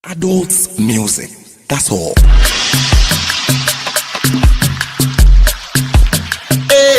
Adults music. That's all.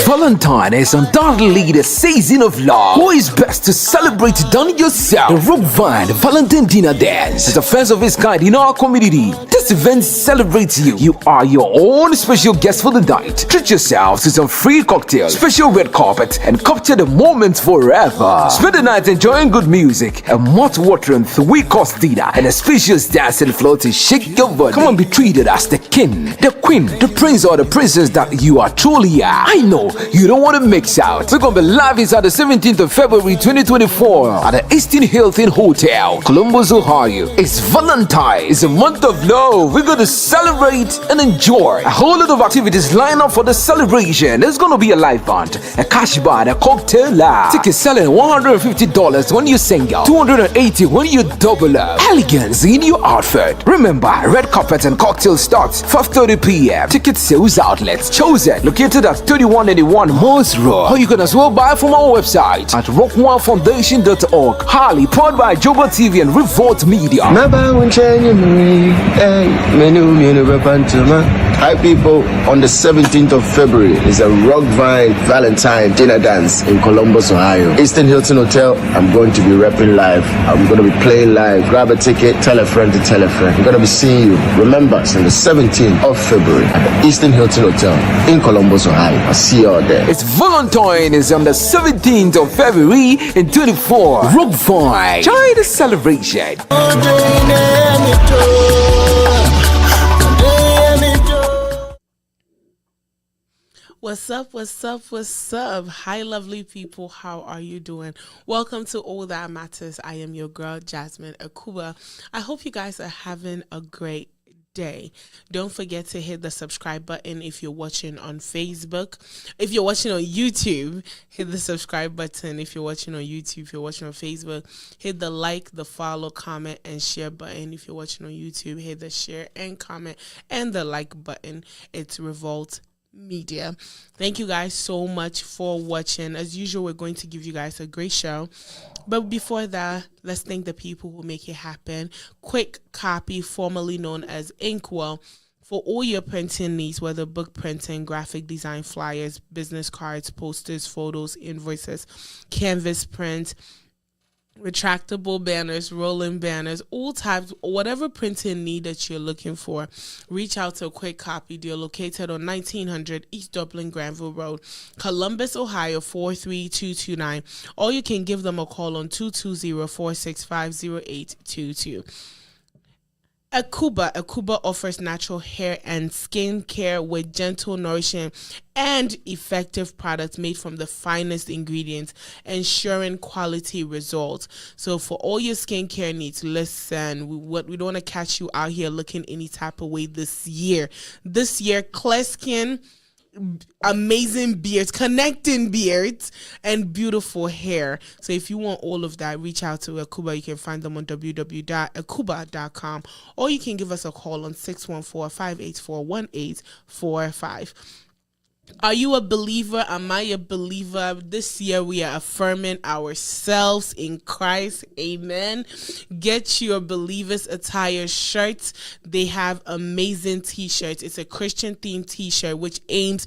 Valentine is undoubtedly the season of love. Who is best to celebrate than yourself? The Rock Vine Valentine Dinner Dance is the first of its kind in our community. This event celebrates you. You are your own special guest for the night. Treat yourself to some free cocktails, special red carpet, and capture the moments forever. Spend the night enjoying good music, a mouth-watering 3-course dinner, and a spacious dancing floor to shake your body. Come and be treated as the king, the queen, the prince, or the princess that you are truly are. I know you don't want to mix out. We're going to be live inside the 17th of February 2024 at the Eastern Hilton Hotel, Columbus, Ohio. It's Valentine. It's a month of love. We're going to celebrate and enjoy. A whole lot of activities lined up for the celebration. There's going to be a live band, a cash bar, and a cocktail lounge. Tickets selling $150 when you single, $280 when you double up. Elegance in your outfit. Remember, red carpet and cocktail starts 5:30 p.m. Ticket sales outlets chosen, located at 3181 Morse Road. Or you can as well buy from our website at rockonefoundation.org. Highly powered by Joba TV and Revolt Media. Hi people, on the 17th of February is a Rock Vine Valentine dinner dance in Columbus, Ohio. Eastern Hilton Hotel, I'm going to be repping live. I'm going to be playing live. Grab a ticket, tell a friend to tell a friend. I'm going to be seeing you. Remember, it's on the 17th of February at the Eastern Hilton Hotel in Columbus, Ohio. I'll see you all there. It's Valentine is on the 17th of February in 24. Rock Vine. Join the celebration. What's up? What's up? What's up? Hi, lovely people. How are you doing? Welcome to All That Matters. I am your girl, Jasmine Akuba. I hope you guys are having a great day. Don't forget to hit the subscribe button if you're watching on Facebook. If you're watching on YouTube, hit the subscribe button. If you're watching on YouTube, if you're watching on Facebook, hit the like, the follow, comment, and share button. If you're watching on YouTube, hit the share and comment and the like button. It's Revolt Media. Thank you guys so much for watching. As usual, we're going to give you guys a great show, but before that, let's thank the people who make it happen. Quick Copy, formerly known as Inkwell, for all your printing needs, whether book printing, graphic design, flyers, business cards, posters, photos, invoices, canvas print, retractable banners, rolling banners, all types, whatever printing need that you're looking for, reach out to Quick Copy. They're located on 1900 East Dublin Granville Road, Columbus, Ohio 43229. Or you can give them a call on 220-465-0822. Akuba offers natural hair and skin care with gentle, nourishing, and effective products made from the finest ingredients, ensuring quality results. So for all your skincare needs, listen, we don't want to catch you out here looking any type of way this year. This year, clear skin, amazing beards, connecting beards, and beautiful hair. So if you want all of that, reach out to Akuba. You can find them on www.akuba.com, or you can give us a call on 614-584-1845. Are you a believer? Am I a believer? This year we are affirming ourselves in Christ. Amen. Get your Believers Attire shirts. They have amazing t-shirts. It's a Christian themed t-shirt which aims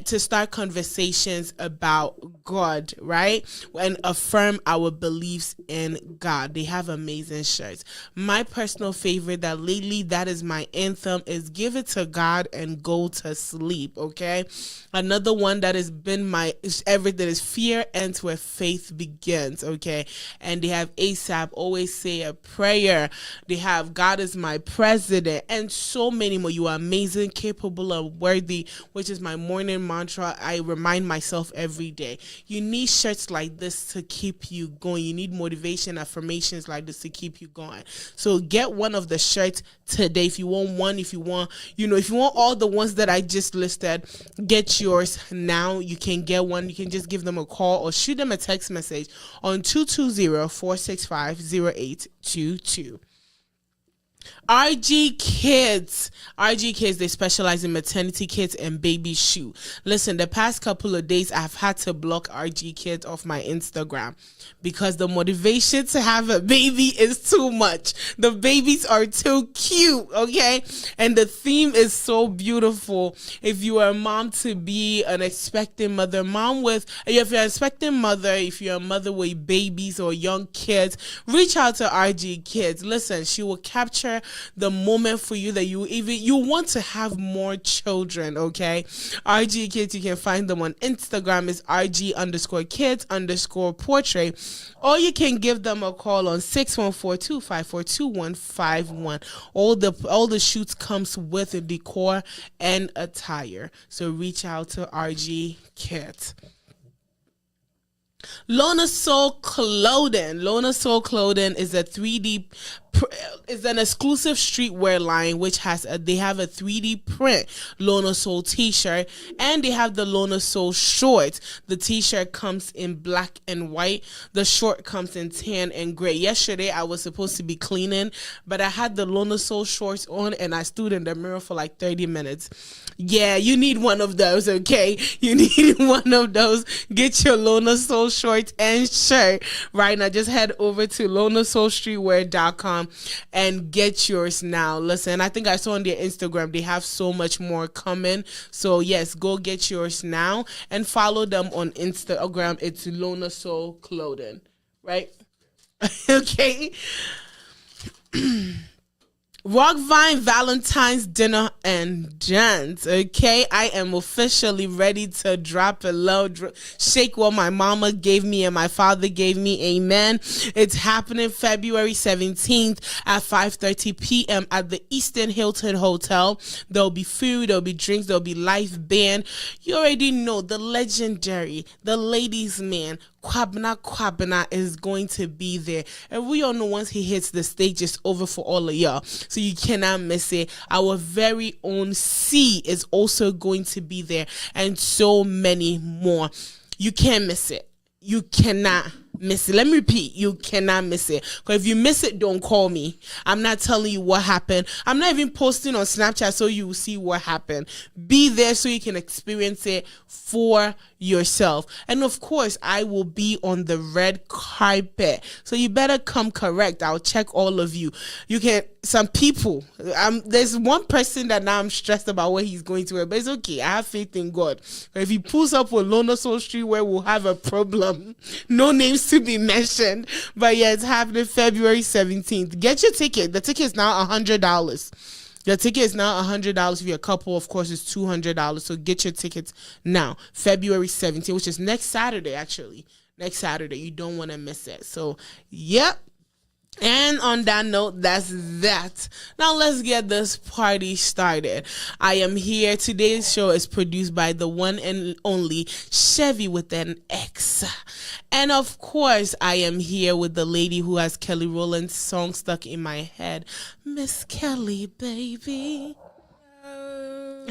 to start conversations about God, right? And affirm our beliefs in God. They have amazing shirts. My personal favorite that lately that is my anthem is give it to God and go to sleep, okay? Another one that has been my everything is fear ends where faith begins, okay? And they have ASAP, always say a prayer. They have God is my president, and so many more. You are amazing, capable, and worthy, which is my morning mantra. I remind myself every day. You need shirts like this to keep you going. You need motivation, affirmations like this to keep you going. So get one of the shirts today. If you want one, if you want all the ones that I just listed, get yours now. You can get one. You can just give them a call or shoot them a text message on 220-465-0822. RG Kids. RG Kids, they specialize in maternity kits and baby shoe. Listen, the past couple of days, I've had to block RG Kids off my Instagram because the motivation to have a baby is too much. The babies are too cute, okay? And the theme is so beautiful. If you are a mom to be, an expecting mother, if you're an expecting mother, if you're a mother with babies or young kids, reach out to RG Kids. Listen, she will capture the moment for you that you want to have more children, okay? RG Kids, you can find them on Instagram is RG_kids_portrait, or you can give them a call on 614-254-2151. All the shoots comes with a decor and attire, so reach out to RG Kids. Lona Soul Clothing. Lona Soul Clothing is is an exclusive streetwear line which they have a 3D print Lona Soul t-shirt, and they have the Lona Soul shorts. The t-shirt comes in black and white. The short comes in tan and gray. Yesterday I was supposed to be cleaning, but I had the Lona Soul shorts on and I stood in the mirror for like 30 minutes. Yeah, you need one of those, okay? You need one of those. Get your Lona Soul shorts and shirt right now. Just head over to lonasoulstreetwear.com and get yours now. Listen, I think I saw on their Instagram they have so much more coming. So yes, go get yours now and follow them on Instagram. It's Lona Soul Clothing, right? Okay. Rockvine Valentine's Dinner and Dance. Okay, I am officially ready to drop a load, shake what my mama gave me and my father gave me. Amen. It's happening February 17th at 5:30 p.m. at the Eastern Hilton Hotel. There'll be food, there'll be drinks, there'll be live band. You already know the legendary, the ladies' man, Kwabena is going to be there. And we all know once he hits the stage, it's over for all of y'all. So you cannot miss it. Our very own C is also going to be there, and so many more. You can't miss it. You cannot miss it. Let me repeat, you cannot miss it. Because if you miss it, don't call me. I'm not telling you what happened. I'm not even posting on Snapchat so you will see what happened. Be there so you can experience it for yourself. And of course, I will be on the red carpet. So you better come correct. I'll check all of you. You can, some people, there's one person that now I'm stressed about what he's going to wear, but it's okay. I have faith in God. If he pulls up with Lona Soul Street where we'll have a problem. No names to be mentioned. But yeah, it's happening February 17th. Get your ticket. The ticket is now $100. The ticket is now $100. If you're a couple, of course, it's $200. So get your tickets now. February 17th, which is next Saturday, actually. Next Saturday. You don't want to miss it. So, yep. And on that note, that's that. Now let's get this party started. I am here. Today's show is produced by the one and only Chevy with an X. And of course, I am here with the lady who has Kelly Rowland's song stuck in my head. Miss Kelly, baby.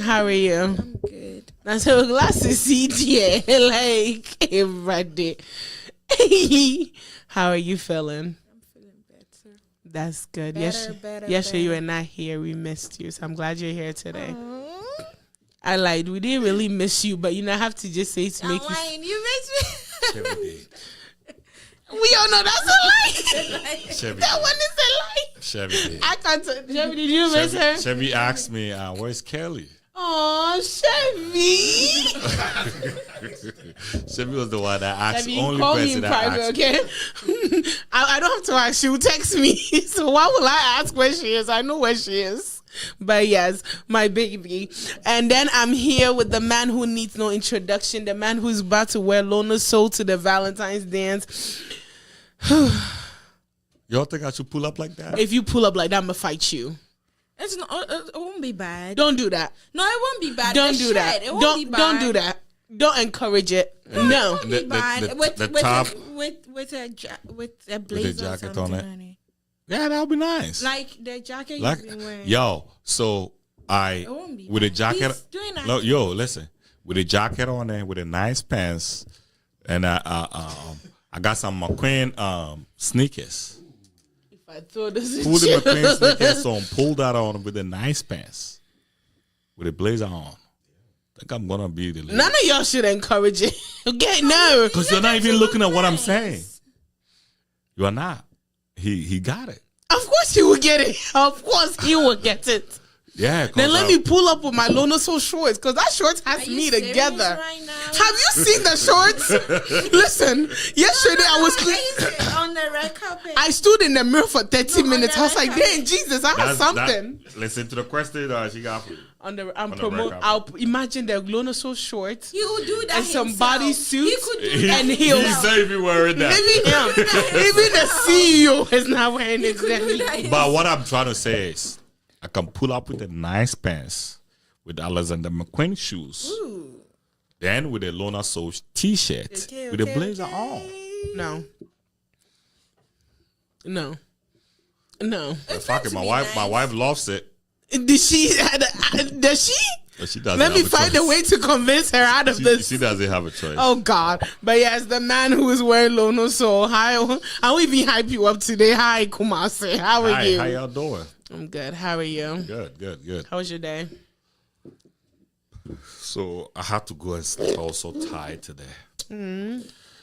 How are you? I'm good. That's her glasses, CJ. Like, everybody. How are you feeling? That's good. Yes, you were not here. We missed you. So I'm glad you're here today. Aww. I lied. We didn't really miss you, but I have to just say to make lying. You missed me. We all know that's a lie. Chevy That one is a lie. Chevy did. I can't. Chevy, did you miss her? Chevy asked me, where's Kelly? Oh, Chevy. Chevy was the one that asked. Chevy, only call me person in that private, asked. okay? I don't have to ask. She will text me. So why will I ask where she is? I know where she is. But yes, my baby. And then I'm here with the man who needs no introduction, the man who's about to wear Lona Soul to the Valentine's dance. Y'all think I should pull up like that? If you pull up like that, I'm going to fight you. It's not, it won't be bad. Don't do that. No, it won't be bad. Don't It's do that. shred. It won't be bad. Don't do that. Don't encourage it. No. It won't be bad. The top with a blazer with a or jacket something on it. Yeah, that'll be nice. Like the jacket Like, you've been wearing. yo, so It won't be with a bad. jacket. He's doing that. No, yo, listen, with a jacket on there, with a nice pants, and I got some McQueen sneakers. If I thought this is Pulled the McQueen sneakers on, pulled that on with the nice pants, with a blazer on. I think I'm gonna be the lady. None of y'all should encourage it. Okay, no. Because you're not even looking at what I'm saying. You are not. He got it. Of course he will get it. Of course he will get it. Yeah. Then let me pull up with my Lonoso shorts because that shorts has Are you me serious together. right now? Have you seen the shorts? Listen, yesterday I was on the red carpet. I stood in the mirror for 30 minutes. I was like, red dang, Jesus, I have something. Listen to the question she got for you. I'm the promote. red I'll imagine the Lonoso shorts He will do that and some himself. bodysuits He could do that and He heels. said if you wearing that. Even the CEO is not wearing it. He could do that But what I'm trying to say is, I can pull up with the nice pants, with Alexander McQueen shoes, then with a Lona Soul t-shirt, with a blazer on. No. But fuck it, my wife loves it. Does she? But she doesn't. Let me have a find choice. a way to convince her out of this. She doesn't have a choice. Oh God! But yes, the man who is wearing Lono. So hi, I will even hype you up today. Hi, Kumasi. How are Hi, you? how y'all doing? I'm good. How are you? Good. How was your day? So I had to go and sleep. I was so tired today.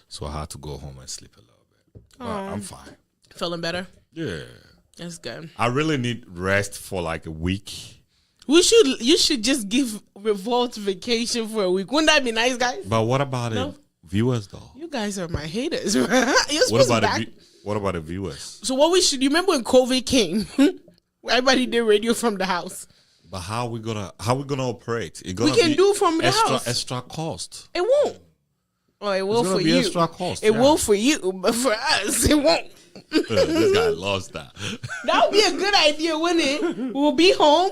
So I had to go home and sleep a little bit. But I'm fine. Feeling better? Yeah. That's good. I really need rest for like a week. You should just give Revolt vacation for a week. Wouldn't that be nice, guys? But what about the viewers though? You guys are my haters. You're supposed What about to back. what about the viewers? So what we should? You remember when COVID came? Everybody did radio from the house. But how we gonna operate? It We can be do from the extra, house. Extra cost. It won't. Oh, it will It's gonna for be you. extra cost. It yeah. will for you, but for us, it won't. This guy lost that. That would be a good idea, wouldn't it? We'll be home.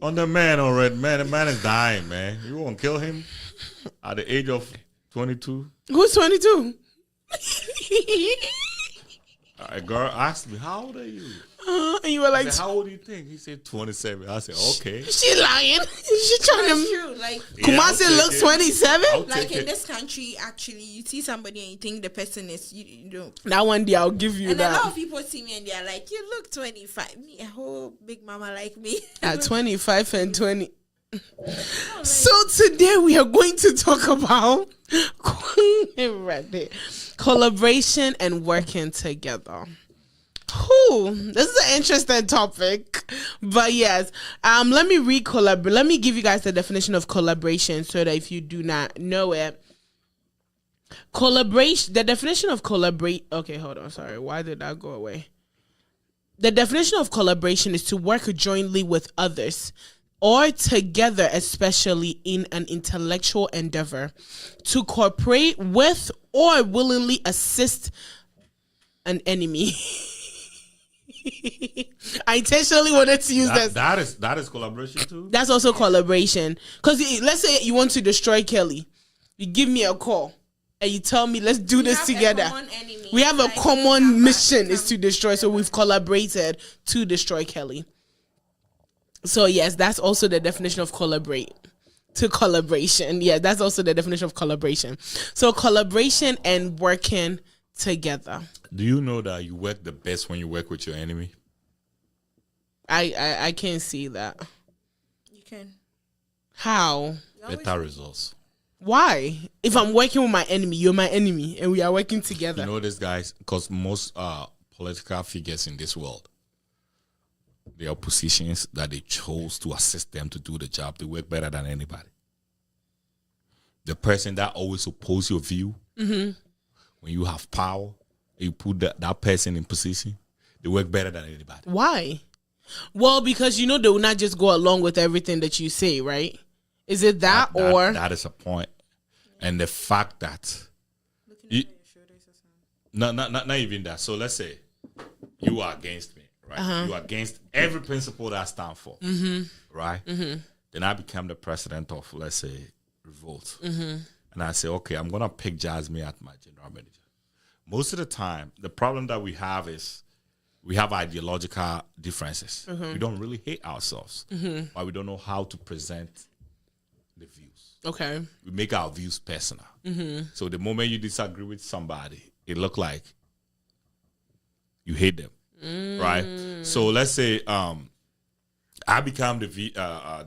On the man already, man. The man is dying, man. You won't kill him at the age of 22. Who's 22? A girl asked me, "How old are you?" And you were I like, said, "How old do you think?" He said 27. I said, "Okay." she lying. She trying That's to. true. Like, Kumasi looks 27. I'll like take in it. this country, actually, you see somebody and you think the person is you don't. That one day I'll give you And a lot that. of people see me and they're like, "You look 25." Me, a whole big mama like me. At 25 and 20. So today we are going to talk about collaboration and working together. This is an interesting topic, but yes, let me Let me give you guys the definition of collaboration so that if you do not know it, collaboration. The definition of collaborate. Okay, hold on. Sorry, why did that go away? The definition of collaboration is to work jointly with others or together, especially in an intellectual endeavor, to cooperate with or willingly assist an enemy. I intentionally wanted to use this. That is collaboration too. That's also collaboration. Because let's say you want to destroy Kelly. You give me a call and you tell me, let's do this together. We have a common mission is to destroy. So we've collaborated to destroy Kelly. So yes, that's also the definition of collaborate. To collaboration. Yeah, that's also the definition of collaboration. So collaboration and working together. Do you know that you work the best when you work with your enemy? I can't see that. You can. How? Better results. Why? If I'm working with my enemy, you're my enemy, and we are working together. You know this, guys, because most political figures in this world, they are positions that they chose to assist them to do the job. They work better than anybody. The person that always opposes your view, when you have power, you put that person in position, they work better than anybody. Why? Well, because they will not just go along with everything that you say, right? Is it that or that is a point. And the fact that not even that. So let's say you are against me, right? You are against every principle that I stand for, right? Then I become the president of, let's say, Revolt. And I say, okay, I'm going to pick Jasmine as my general manager. Most of the time, the problem that we have is we have ideological differences. We don't really hate ourselves, but we don't know how to present the views. okay? We make our views personal. So the moment you disagree with somebody, it look like you hate them, right? So let's say I become the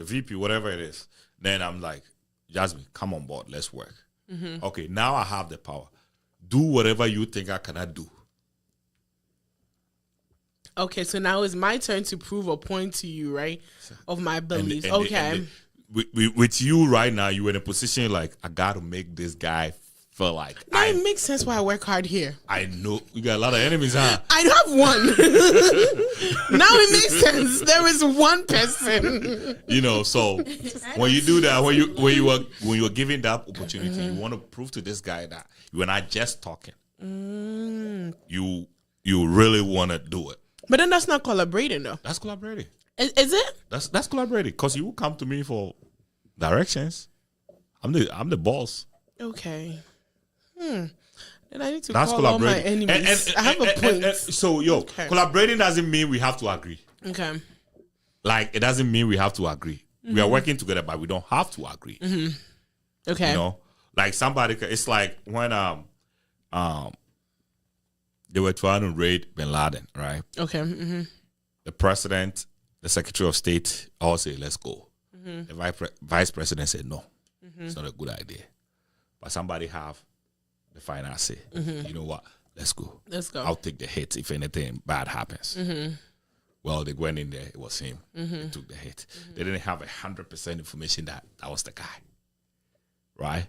VP, whatever it is. Then I'm like, Jasmine, come on board, let's work. Okay, now I have the power. Do whatever you think I cannot do. Okay, so now it's my turn to prove a point to you, right? Of my beliefs. Okay. With you right now, you're in a position like, I got to make this guy feel like. Now it makes sense why I work hard here. I know. You got a lot of enemies, huh? I have one. Now it makes sense. There is one person. So when you do that, when you are given that opportunity, you want to prove to this guy that you are not just talking. You really want to do it. But then that's not collaborating, though. That's collaborating. Is it? That's collaborating because you will come to me for directions. I'm the boss. Okay. Then I need to That's call all my collaborating. enemies. I have a point. So collaborating doesn't mean we have to agree. Okay. Like it doesn't mean we have to agree. We are working together, but we don't have to agree. Okay. Like somebody. It's like when they were trying to raid Bin Laden, right? Okay. The president, the Secretary of State all say, let's go. The vice president said, no, it's not a good idea. But somebody have the final say. You know what? Let's go. Let's go. I'll take the hit if anything bad happens. Well, they went in there. It was him. They took the hit. They didn't have 100% information that was the guy. Right?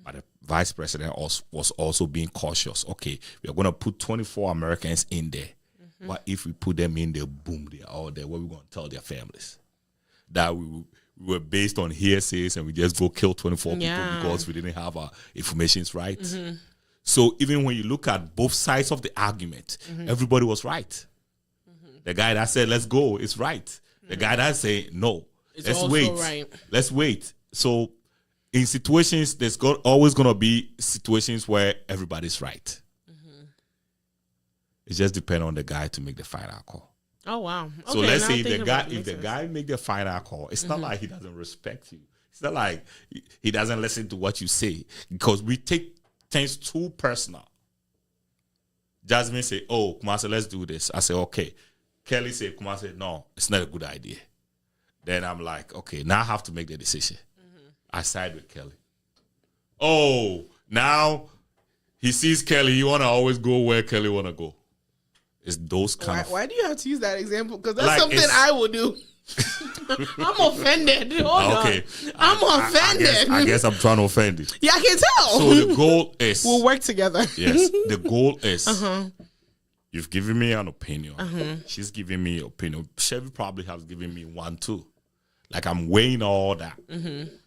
But the vice president was also being cautious. Okay, we are going to put 24 Americans in there. But if we put them in there, boom, they're all there. What are we going to tell their families? That we were based on hearsays and we just go kill 24 people because we didn't have our informations right. So even when you look at both sides of the argument, everybody was right. The guy that said, let's go, is right. The guy that said, no, let's wait. Right. Let's wait. So in situations, there's always going to be situations where everybody's right. It just depends on the guy to make the final call. Oh, wow. Okay, So let's say if the guy make the final call, it's not like he doesn't respect you. It's not like he doesn't listen to what you say because we take things too personal. Jasmine say, oh, Kumasi, let's do this. I say, okay. Kelly say, Kumasi, no, it's not a good idea. Then I'm like, okay, now I have to make the decision. I side with Kelly. Oh, now he sees Kelly. He want to always go where Kelly want to go. It's those kind of... Why do you have to use that example? Because that's Like, something I will do. I'm offended. Hold on. I'm offended. I guess I'm trying to offend you. Yeah, I can tell. So the goal is... We'll work together. Yes. The goal is... You've given me an opinion. She's giving me an opinion. Chevy probably has given me one too. Like I'm weighing all that.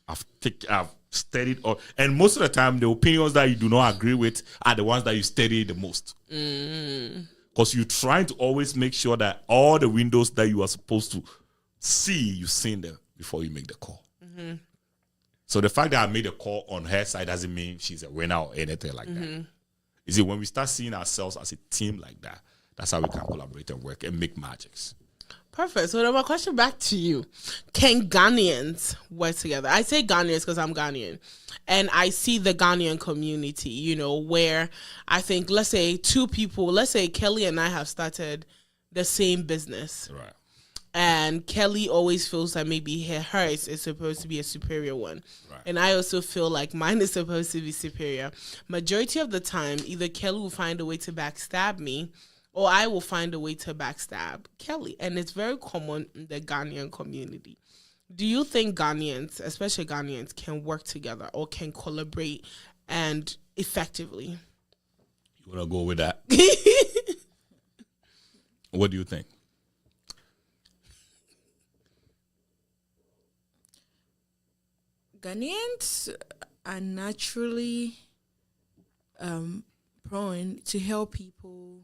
I've studied all, and most of the time the opinions that you do not agree with are the ones that you study the most. Because you're trying to always make sure that all the windows that you are supposed to see, you've seen them before you make the call. So the fact that I made a call on her side doesn't mean she's a winner or anything like that. You see, when we start seeing ourselves as a team like that, that's how we can collaborate and work and make magics. Perfect. So then my question back to you. Can Ghanaians work together? I say Ghanaians because I'm Ghanaian. And I see the Ghanaian community, where I think, let's say two people, let's say Kelly and I have started the same business. Right. And Kelly always feels that maybe hers is supposed to be a superior one. Right. And I also feel like mine is supposed to be superior. Majority of the time, either Kelly will find a way to backstab me or I will find a way to backstab Kelly. And it's very common in the Ghanaian community. Do you think Ghanaians, especially Ghanaians, can work together or can collaborate and effectively? You want to go with that? What do you think? Ghanaians are naturally prone to help people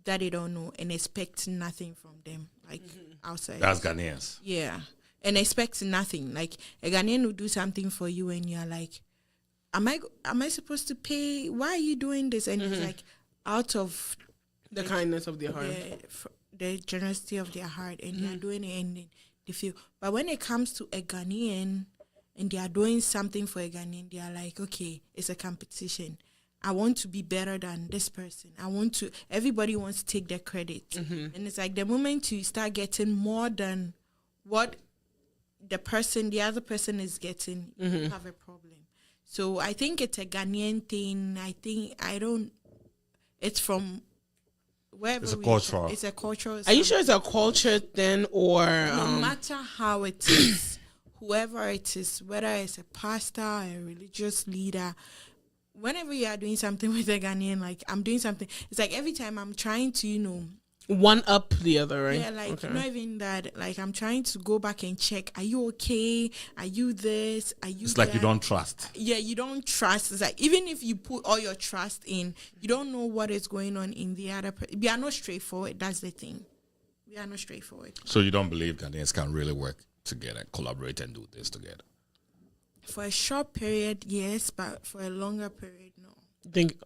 that they don't know and expect nothing from them, like outside. That's Ghanaians. Yeah, and expect nothing. Like a Ghanaian will do something for you, and you're like, "Am I supposed to pay? Why are you doing this?" And it's like out of the kindness of their heart, the generosity of their heart, and they are doing it, and they feel. But when it comes to a Ghanaian, and they are doing something for a Ghanaian, they are like, okay, it's a competition. I want to be better than this person. Everybody wants to take the credit. Mm-hmm. And it's like the moment you start getting more than what the other person is getting, Mm-hmm. you have a problem. So I think it's a Ghanaian thing. It's from wherever It's a cultural. It's a cultural. Are you sure it's a culture thing or No matter how it is, whoever it is, whether it's a pastor, a religious leader, whenever you are doing something with a Ghanaian, like I'm doing something, it's like every time I'm trying to, one up the other, right? yeah, like not even that, like I'm trying to go back and check, are you okay? Are you this? Are you It's like you that? don't trust. Yeah, you don't trust. It's like even if you put all your trust in, you don't know what is going on in the other person. We are not straightforward. That's the thing. We are not straightforward. So you don't believe Ghanaians can really work together, collaborate, and do this together? For a short period, yes, but for a longer period, no.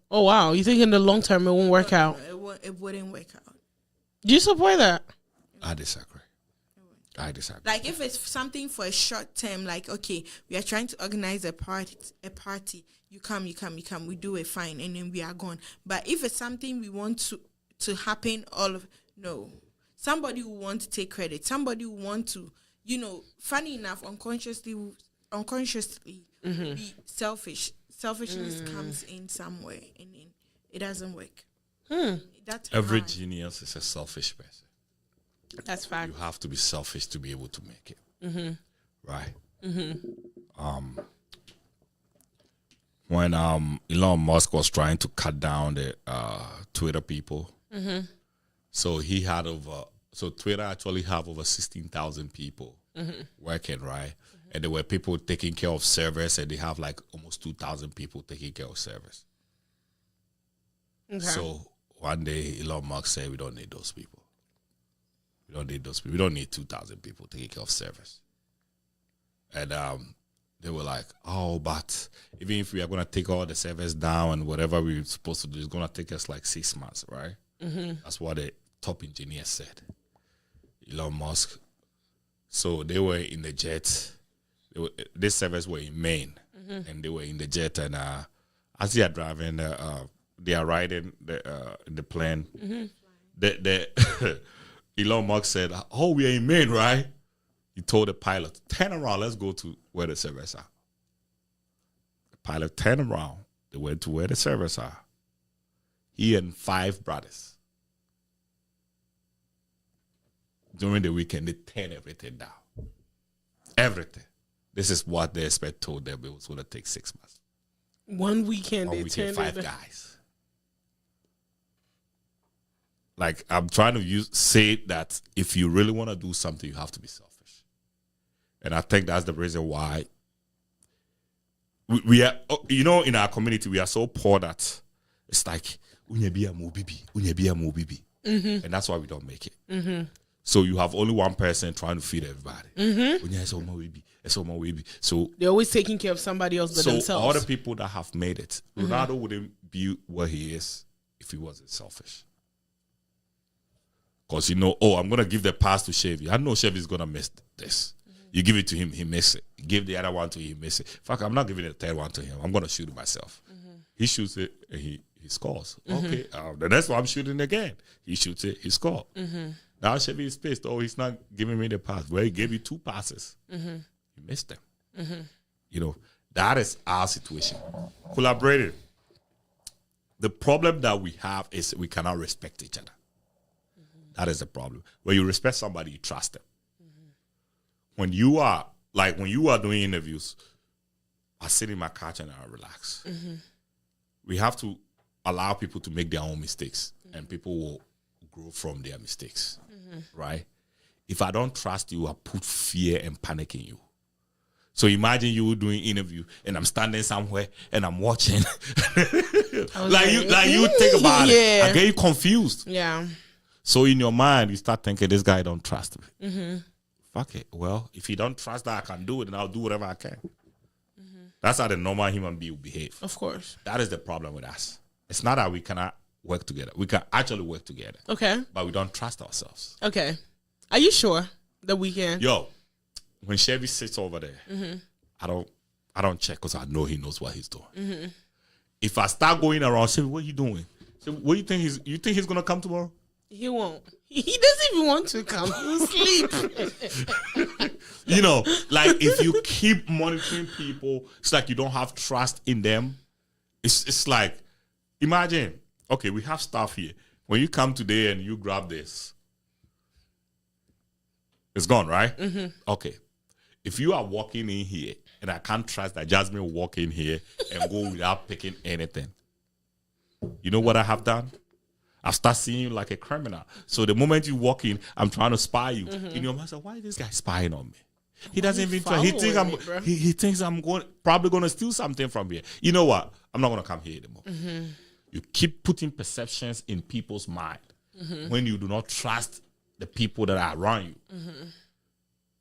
Oh wow, you think in the long term it won't work out? It wouldn't work out. Do you support that? I disagree. Like if it's something for a short term, like okay, we are trying to organize a party. You come, we do it fine, and then we are gone. But if it's something we want to happen, no. Somebody who want to take credit, somebody who want to, funny enough, unconsciously be selfish. Selfishness comes in somewhere, and then it doesn't work. That's Every hard. genius is a selfish person. That's fact. You have to be selfish to be able to make it. Right? When Elon Musk was trying to cut down the Twitter people, so he had Twitter actually have over 16,000 people working, right? And there were people taking care of servers, and they have like almost 2,000 people taking care of servers. Okay. So one day Elon Musk said, we don't need those people. We don't need those people. We don't need 2,000 people taking care of servers. And they were like, oh, but even if we are going to take all the servers down and whatever we're supposed to do, it's going to take us like 6 months, right? That's what the top engineer said. Elon Musk. So they were in the jet. These servers were in Maine, and they were in the jet. And as they are driving, they are riding the plane. The Elon Musk said, oh, we are in Maine, right? He told the pilot, turn around, let's go to where the servers are. The pilot turned around. They went to where the servers are. He and 5 brothers. During the weekend, they turned everything down. Everything. This is what the expert told them it was going to take 6 months. One weekend, they turned 5 it. guys. Like, I'm trying to say that if you really want to do something, you have to be selfish. And I think that's the reason why we are, in our community, we are so poor that it's like, and that's why we don't make it. So you have only one person trying to feed everybody. So They're always taking care of somebody else but themselves. all the people that have made it, Ronaldo wouldn't be what he is if he wasn't selfish. Because I'm going to give the pass to Chevy. I know Chevy's going to miss this. You give it to him, he misses it. You give the other one to him, he misses it. Fuck, I'm not giving the third one to him. I'm going to shoot it myself. He shoots it, and he scores. Okay, the next one I'm shooting again. He shoots it, he scores. Now Chevy is pissed. Oh, he's not giving me the pass. Well, he gave you 2 passes. You missed them. That is our situation. Collaborating. The problem that we have is we cannot respect each other. That is the problem. When you respect somebody, you trust them. When you are doing interviews, I sit in my couch and I relax. We have to allow people to make their own mistakes, and people will grow from their mistakes, right? If I don't trust you, I put fear and panic in you. So imagine you doing interview, and I'm standing somewhere and I'm watching. you think about it. I get you confused. Yeah. So in your mind, you start thinking, this guy don't trust me. Fuck it. Well, if you don't trust that I can do it, then I'll do whatever I can. That's how the normal human being will behave. Of course. That is the problem with us. It's not that we cannot work together. We can actually work together. Okay. But we don't trust ourselves. Okay. Are you sure that we can? Yo, when Chevy sits over there, I don't check because I know he knows what he's doing. if I start going around, say, what are you doing? So what do you think he's gonna come tomorrow? He won't. He doesn't even want to come. He'll sleep. You know, like if you keep monitoring people, it's like you don't have trust in them. It's like, imagine, okay, we have stuff here. When you come today and you grab this, it's gone, right? Mm-hmm. Okay. If you are walking in here and I can't trust that Jasmine will walk in here and go without picking anything, you know what I have done? I've started seeing you like a criminal. So the moment you walk in, I'm trying to spy you. Mm-hmm. In your mind, why is this guy spying on me? He doesn't even try. He thinks I'm probably going to steal something from here. You know what? I'm not going to come here anymore. Mm-hmm. You keep putting perceptions in people's mind when you do not trust the people that are around you. Mm-hmm.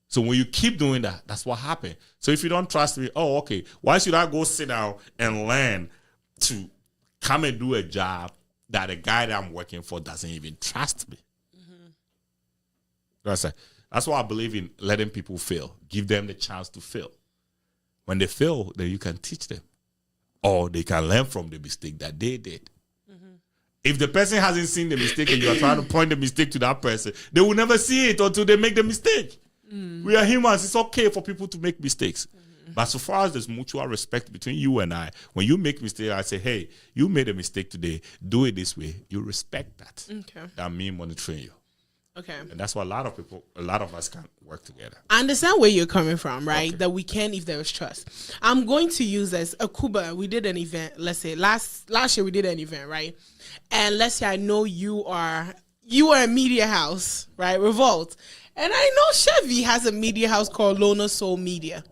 So when you keep doing that, that's what happens. So if you don't trust me, oh, okay, why should I go sit down and learn to come and do a job that the guy that I'm working for doesn't even trust me? Mm-hmm. That's why I believe in letting people fail. Give them the chance to fail. When they fail, then you can teach them. Or they can learn from the mistake that they did. Mm-hmm. If the person hasn't seen the mistake and you are trying to point the mistake to that person, they will never see it until they make the mistake. Mm. We are humans. It's okay for people to make mistakes. Mm-hmm. But so far as there's mutual respect between you and I, when you make mistakes, I say, hey, you made a mistake today. Do it this way. You respect that. Okay. That me monitoring you. Okay. And that's why a lot of us can't work together. I understand where you're coming from, right? Okay. That we can if there is trust. I'm going to use as Akuba. We did an event, let's say last year we did an event, right? And let's say I know you are a media house, right? Revolt. And I know Chevy has a media house called Lona Soul Media.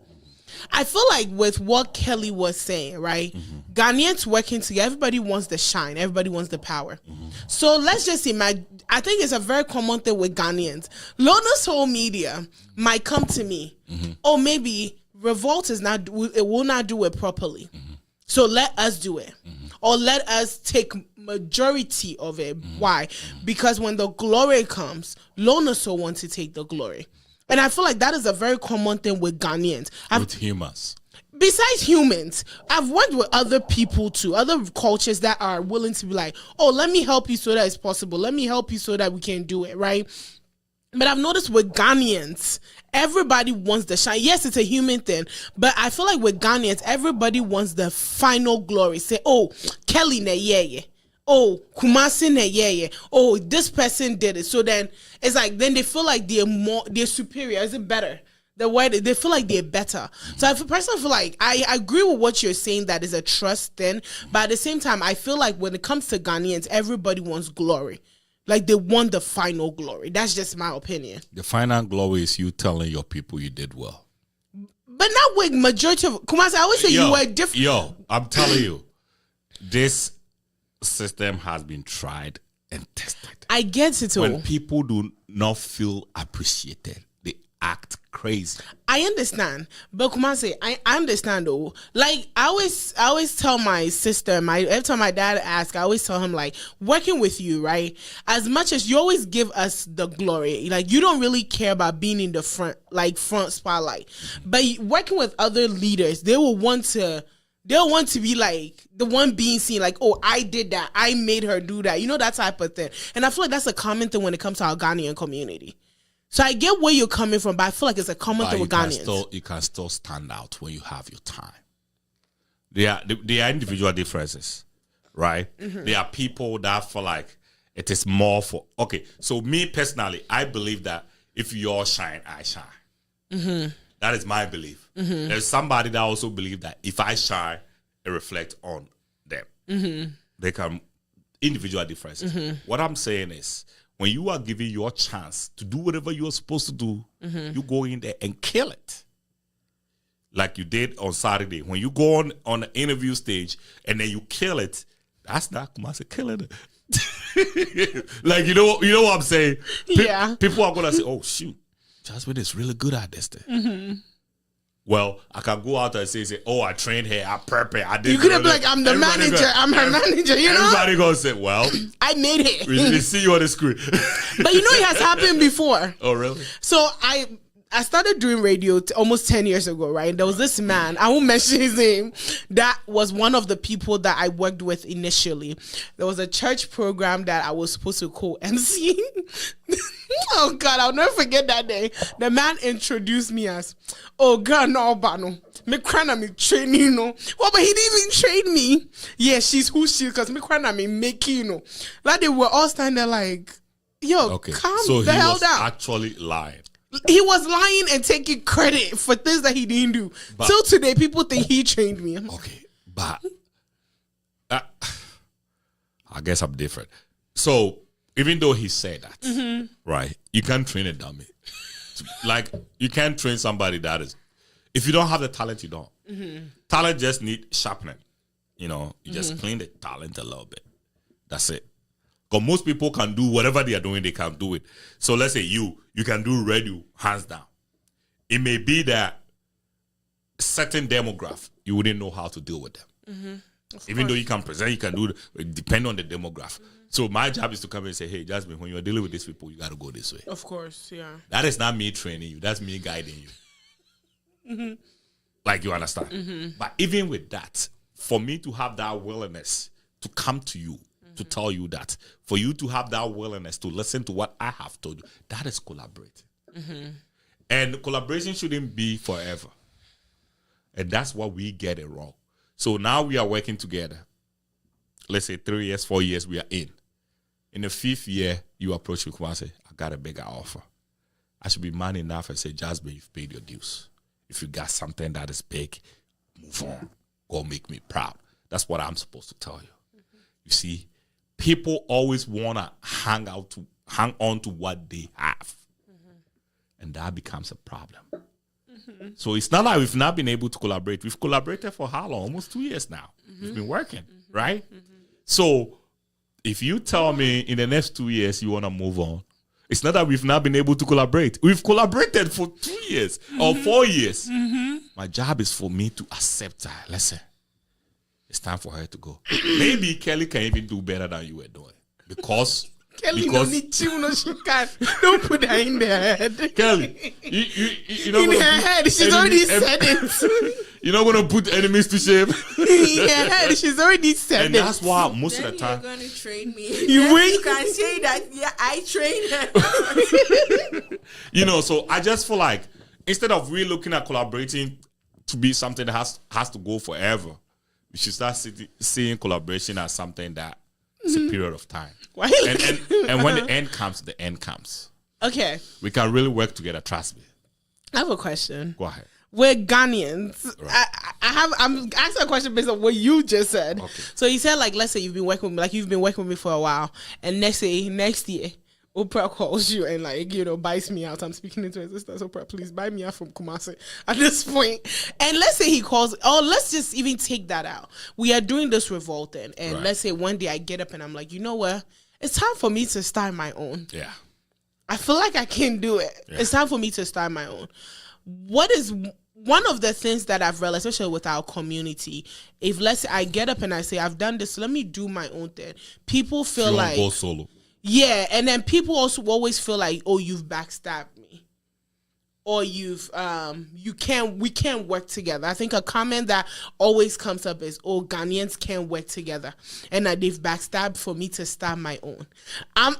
I feel like with what Kelly was saying, right? Mm-hmm. Ghanaians working together, everybody wants the shine. Everybody wants the power. Mm-hmm. So let's just imagine, I think it's a very common thing with Ghanaians. Lona's whole media might come to me. Mm-hmm. Or maybe Revolt will not do it properly. Mm-hmm. So let us do it. Mm-hmm. Or let us take majority of it. Mm-hmm. Why? Because when the glory comes, Lona Soul wants to take the glory. And I feel like that is a very common thing with Ghanaians. With humans. Besides humans, I've worked with other people too, other cultures that are willing to be like, oh, let me help you so that it's possible. Let me help you so that we can do it, right? But I've noticed with Ghanaians, everybody wants the shine. Yes, it's a human thing, but I feel like with Ghanaians, everybody wants the final glory. Say, oh, Kelly ne yeah. Oh, Kumasi ne yeah. Oh, this person did it. So then it's like, then they feel like they're superior. Is it better? The word, they feel like they're better. So I personally feel like I agree with what you're saying, that is a trust thing. But at the same time, I feel like when it comes to Ghanaians, everybody wants glory. Like they want the final glory. That's just my opinion. The final glory is you telling your people you did well. But not with majority of Kumasi. I always say you were different. I'm telling you, this system has been tried and tested. I get it all. When people do not feel appreciated, they act crazy. I understand, but Kumasi, I understand though. Like I always tell my sister, every time my dad asks, I always tell him like, working with you, right? As much as you always give us the glory, like you don't really care about being in the front spotlight. But working with other leaders, they'll want to be like the one being seen, like, oh, I did that. I made her do that. You know, that type of thing. And I feel like that's a common thing when it comes to our Ghanaian community. So I get where you're coming from, but I feel like it's a common thing with Ghanaians. You can still stand out when you have your time. There are individual differences, right? Mm-hmm. There are people that feel like it is more for... Okay, so me personally, I believe that if you all shine, I shine. Mm-hmm. That is my belief. Mm-hmm. There's somebody that also believes that if I shine, it reflects on them. Mm-hmm. They can individual differences. Mm-hmm. What I'm saying is, when you are given your chance to do whatever you're supposed to do, mm-hmm. you go in there and kill it. Like you did on Saturday. When you go on the interview stage and then you kill it, that's not Kumasi killing it. Like, you know what I'm saying? Yeah. People are going to say, oh, shoot. Jasmine is really good at this thing. Mm-hmm. Well, I can go out and say, oh, I trained her, I prep her, I did. You could have been like, I'm the manager, I'm her manager, you know? Everybody gonna say, well, I made it. We see you on the screen. But you know it has happened before. Oh, really? So I started doing radio almost 10 years ago, right? And there was this man, I won't mention his name, that was one of the people that I worked with initially. There was a church program that I was supposed to co-MC. Oh God, I'll never forget that day. The man introduced me as, oh God, no, Bano. Me crying me training, you know. Well, but he didn't even train me. Yeah, she's who she is, because me crying me making, you know. Like they were all standing there like, yo, calm the hell down. So he was actually lying. He was lying and taking credit for things that he didn't do. But, till today, people think he trained me. Okay, but I guess I'm different. So even though he said that, right, you can't train a dummy. Like, you can't train somebody that is, if you don't have the talent, you don't. Talent just need sharpening. You know, you just clean the talent a little bit. That's it. Because most people can do whatever they are doing, they can do it. So let's say you can do radio, hands down. It may be that certain demographic, you wouldn't know how to deal with them. Even though you can present, you can do it, depend on the demographic. So my job is to come and say, hey, Jasmine, when you're dealing with these people, you got to go this way. Of course, yeah. That is not me training you. That's me guiding you. Like, you understand? But even with that, for me to have that willingness to come to you, to tell you that, for you to have that willingness to listen to what I have told you, that is collaborating. And collaboration shouldn't be forever. And that's what we get it wrong. So now we are working together. Let's say 3 years, 4 years, we are in. In the 5th year, you approach me and say, I got a bigger offer. I should be man enough and say, Jasmine, you've paid your dues. If you got something that is big, move on. Go make me proud. That's what I'm supposed to tell you. You see, people always want to hang on to what they have. And that becomes a problem. So it's not like we've not been able to collaborate. We've collaborated for how long? Almost 2 years now. We've been working, right? So if you tell me in the next 2 years you want to move on, it's not that we've not been able to collaborate. We've collaborated for 2 years or 4 years. My job is for me to accept her. Listen, it's time for her to go. Maybe Kelly can even do better than you were doing. Because Kelly don't need you, no, she can't. Don't put her in their head. Kelly, you know, in her head, she's already said it. You're not going to put enemies to shame. In her head, she's already said it. And that's why most of the time. You're going to train me. You can say that, yeah, I train her. You know, so I just feel like instead of really looking at collaborating to be something that has to go forever, we should start seeing collaboration as something that is a period of time. Why? And when the end comes. Okay. We can really work together, trust me. I have a question. Go ahead. We're Ghanaians. Right. I'm asking a question based on what you just said. Okay. So you said, like, let's say you've been working with me for a while, and next year Oprah calls you and, like, you know, buys me out. I'm speaking into existence. Oprah, please buy me out from Kumasi at this point. And let's say he calls, let's just even take that out. We are doing this revolting. And let's say one day I get up and I'm like, you know what? It's time for me to start my own. Yeah. I feel like I can do it. Yeah. It's time for me to start my own. What is one of the things that I've realized, especially with our community, if let's say I get up and I say, I've done this, let me do my own thing. People feel like go solo. Yeah, and then people also always feel like, oh, you've backstabbed me, or we can't work together. I think a comment that always comes up is, oh, Ghanaians can't work together, and that they've backstabbed for me to start my own. I'm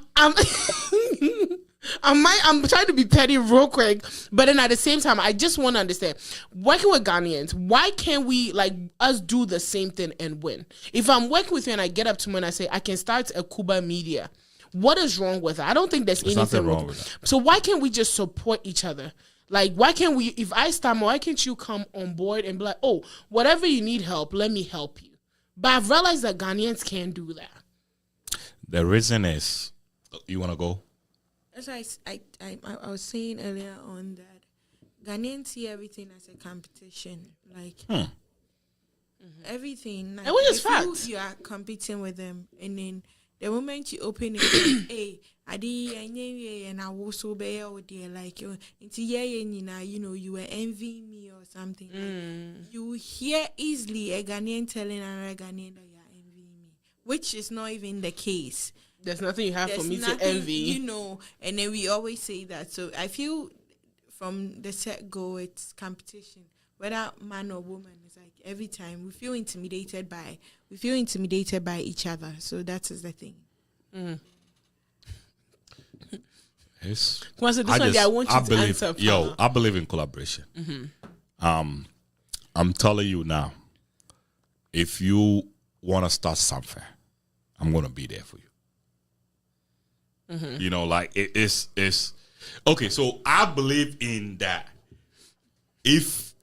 trying to be petty real quick, but then at the same time, I just want to understand, working with Ghanaians, why can't we, like, us do the same thing and win? If I'm working with you and I get up to me and I say, I can start a Cuba Media, what is wrong with it? I don't think there's anything wrong with that. So why can't we just support each other? Like, why can't we, if I stammer, why can't you come on board and be like, oh, whatever you need help, let me help you? But I've realized that Ghanaians can't do that. The reason is, you want to go? As I was saying earlier on that Ghanaians see everything as a competition. Like, everything. Like, and which is fact. You are competing with them, and then the moment you open it, hey, and I was so bad with you, like, you know, you were envying me or something. Like, you hear easily a Ghanaian telling another Ghanaian that you're envying me, which is not even the case. There's nothing you have for me to envy. You know, and then we always say that. So I feel from the set go, it's competition. Whether man or woman, it's like every time we feel intimidated by each other. So that is the thing. Yes. I want you to answer. I believe in collaboration. I'm telling you now, if you want to start something, I'm gonna be there for you. You know, like it's okay. So I believe in that. If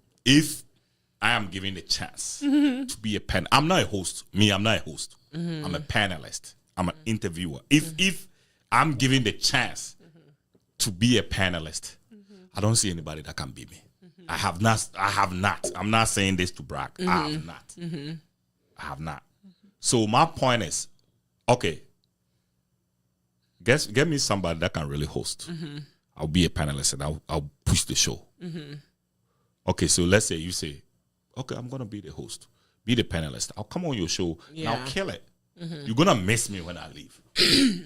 I am given the chance to be a I'm not a host. I'm not a host. I'm a panelist. I'm an interviewer. If I'm given the chance to be a panelist, I don't see anybody that can beat me. I have not. I'm not saying this to brag. I have not. I have not. So my point is, okay, get me somebody that can really host. I'll be a panelist and I'll push the show. Okay, so let's say you say, okay, I'm gonna be the host, be the panelist. I'll come on your show and I'll kill it. You're gonna miss me when I leave.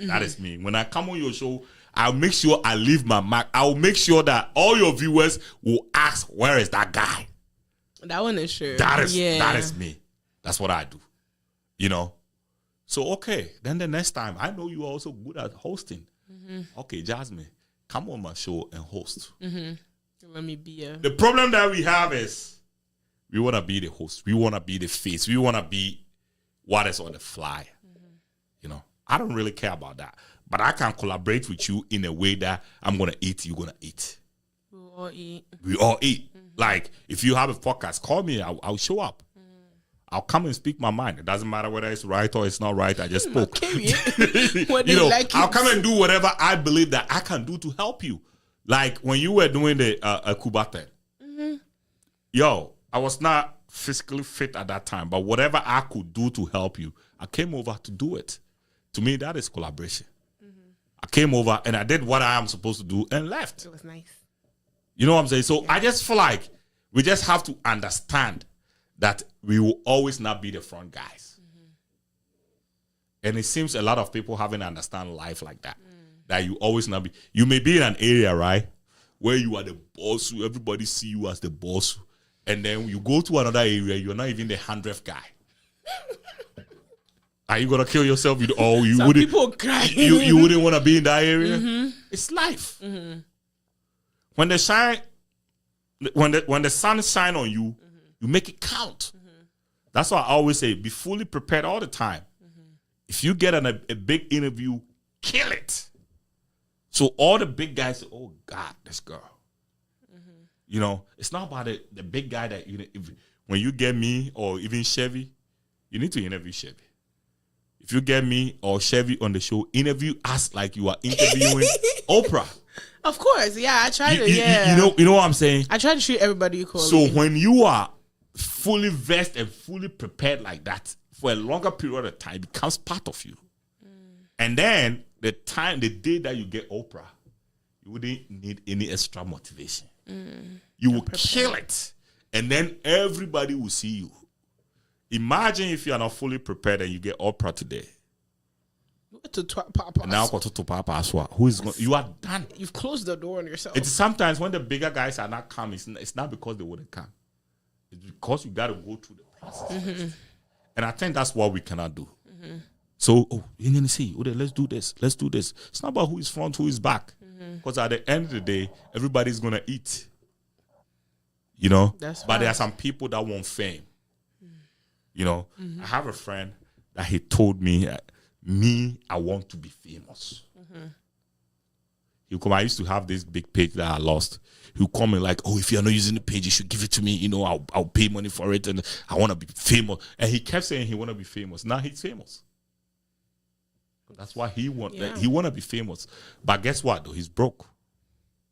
That is me. When I come on your show, I'll make sure I leave my mark. I'll make sure that all your viewers will ask, where is that guy? That one is sure. That is me. That's what I do. You know? So, okay. Then the next time, I know you're also good at hosting. Okay, Jasmine, come on my show and host. Let me be The problem that we have is we want to be the host. We want to be the face. We want to be what is on the fly. You know? I don't really care about that. But I can collaborate with you in a way that I'm going to eat, you're going to eat. We'll all eat. We all eat. Like, if you have a podcast, call me. I'll show up. I'll come and speak my mind. It doesn't matter whether it's right or it's not right. I just spoke. I'll come and do whatever I believe that I can do to help you. Like, when you were doing the Kuba thing. Yo, I was not physically fit at that time. But whatever I could do to help you, I came over to do it. To me, that is collaboration. I came over and I did what I am supposed to do and left. It was nice. You know what I'm saying? So I just feel like we just have to understand that we will always not be the front guys. And it seems a lot of people haven't understand life like that. That you always not be. You may be in an area, right, where you are the boss, everybody see you as the boss. And then you go to another area, you're not even the 100th guy. Are you gonna kill yourself? You wouldn't. People cry. You wouldn't want to be in that area. It's life. When the sun shine on you, you make it count. That's why I always say, be fully prepared all the time. If you get a big interview, kill it. So all the big guys say, "Oh God, this girl." You know, it's not about the big guy that when you get me or even Chevy, you need to interview Chevy. If you get me or Chevy on the show, interview us like you are interviewing Oprah. Of course, yeah. I try to, You know what I'm saying? I try to treat everybody equally. So when you are fully versed and fully prepared like that for a longer period of time, it becomes part of you. And then the day that you get Oprah, you wouldn't need any extra motivation. You will kill it. And then everybody will see you. Imagine if you are not fully prepared and you get Oprah today. Now who is going? You are done. You've closed the door on yourself. It's sometimes when the bigger guys are not coming, it's not because they wouldn't come. It's because you got to go through the process. And I think that's what we cannot do. So, you're going to see, let's do this. Let's do this. It's not about who is front, who is back. Because at the end of the day, everybody's going to eat. You know? But there are some people that want fame. You know? I have a friend that he told me, I want to be famous. He'll come. I used to have this big page that I lost. He'll come in like, if you're not using the page, you should give it to me. You know, I'll pay money for it, and I want to be famous. And he kept saying he want to be famous. Now he's famous. That's why he want. He want to be famous. But guess what? Though he's broke.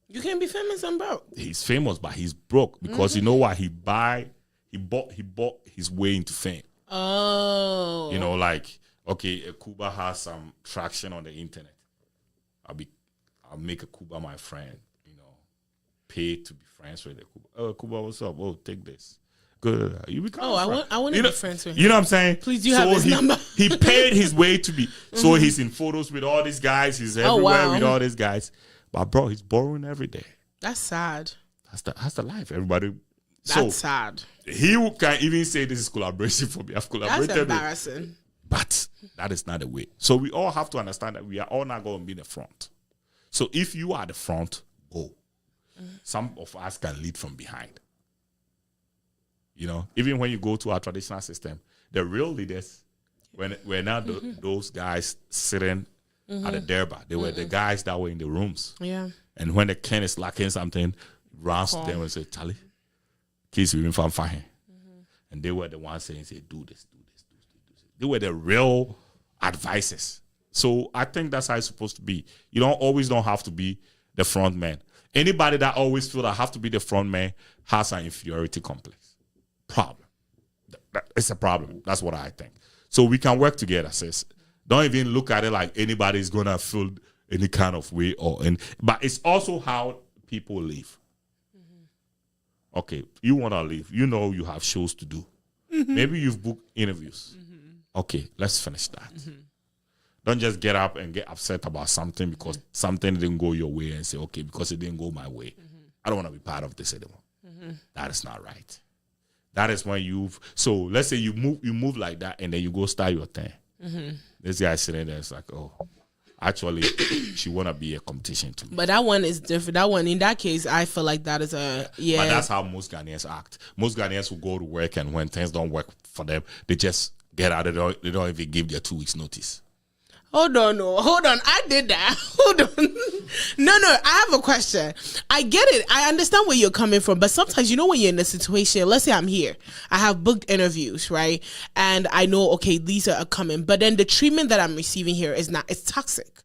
You can't be famous and broke. He's famous, but he's broke because you know what? He bought his way into fame. Oh, you know, like okay, Kuba has some traction on the internet. I'll make a Kuba my friend. You know, pay to be friends with a Kuba. Oh, Kuba, what's up? Oh, take this. Good. You become. I want to be friends with him. You know what I'm saying? Please, do you have his number? He paid his way to be. So he's in photos with all these guys. He's everywhere with all these guys. But bro, he's borrowing every day. That's sad. That's the life. Everybody. That's sad. He can even say this is collaboration for me. I've collaborated. That's embarrassing. But that is not the way. So we all have to understand that we are all not going to be the front. So if you are the front, go. Some of us can lead from behind. You know, even when you go to our traditional system, the real leaders, when we're not those guys sitting at the derba, they were the guys that were in the rooms. Yeah. And when the king is lacking something, runs to them and say, Charlie, kids even from fine. And they were the ones saying, say, do this. They were the real advisors. So I think that's how it's supposed to be. You don't have to be the front man. Anybody that always feel that have to be the front man has an inferiority complex. Problem. It's a problem. That's what I think. So we can work together, sis. Don't even look at it like anybody's gonna feel any kind of way but it's also how people live. Okay, you wanna live. You know you have shows to do. Maybe you've booked interviews. Okay, let's finish that. Don't just get up and get upset about something because something didn't go your way and say, okay, because it didn't go my way, I don't want to be part of this anymore. That is not right. That is when so let's say you move like that and then you go start your thing. This guy sitting there is like, oh, actually, she want to be a competition to me. But that one is different. That one, in that case, I feel like that is But that's how most Ghanaians act. Most Ghanaians will go to work and when things don't work for them, they just get out. They don't even give their 2 weeks notice. Hold on. I did that. Hold on. No, I have a question. I get it. I understand where you're coming from, but sometimes, you know, when you're in a situation, let's say I'm here, I have booked interviews, right? And I know, okay, these are coming, but then the treatment that I'm receiving here it's toxic.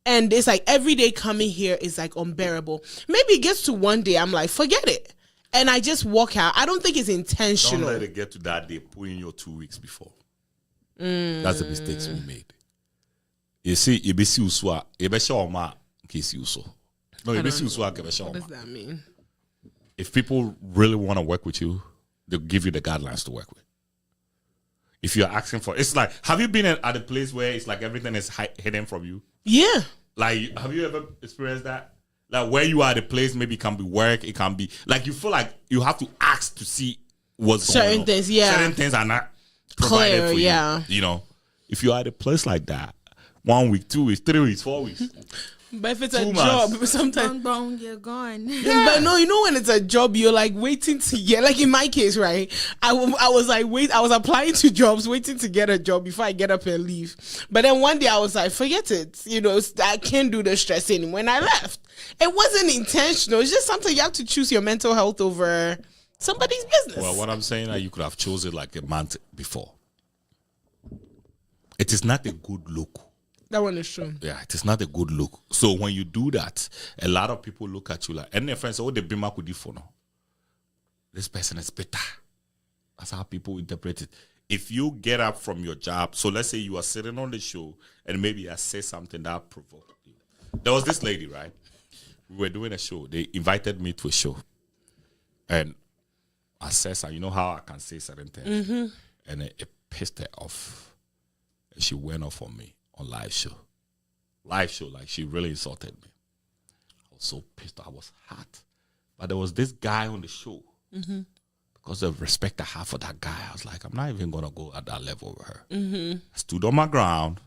And it's like every day coming here is like unbearable. Maybe it gets to one day, I'm like, forget it. And I just walk out. I don't think it's intentional. Don't let it get to that day. Put in your 2 weeks before. That's the mistakes we made. You see, what does that mean? If people really want to work with you, they'll give you the guidelines to work with. If you're asking for, it's like, have you been at a place where it's like everything is hidden from you? Yeah. Like, have you ever experienced that? Like, where you are at a place, maybe it can be work, it can be, like, you feel like you have to ask to see what's going on. Certain things, yeah. Certain things are not provided clear, for you. yeah. You know, if you're at a place like that, 1 week, 2 weeks, 3 weeks, 4 weeks. But if it's a job, sometimes you're gone. Yeah. But no, you know when it's a job, you're like waiting to get. Like in my case, right? I was like I was applying to jobs, waiting to get a job before I get up and leave. But then one day I was like, forget it. You know, I can't do the stress anymore. When I left, it wasn't intentional. It's just something you have to choose your mental health over somebody's business. Well, what I'm saying is you could have chosen like a month before. It is not a good look. That one is true. Yeah, it is not a good look. So when you do that, a lot of people look at you like, and their friends say, oh, the Bima could do for now. This person is better. That's how people interpret it. If you get up from your job, so let's say you are sitting on the show and maybe I say something that provoked you. There was this lady, right? We were doing a show. They invited me to a show. And I said, so you know how I can say certain things? Mm-hmm. And it pissed her off. And she went off on me. On live show, like she really insulted me. I was so pissed. I was hot, but there was this guy on the show. Mm-hmm. Because of respect I have for that guy, I was like, I'm not even gonna go at that level with her. Mm-hmm. I stood on my ground.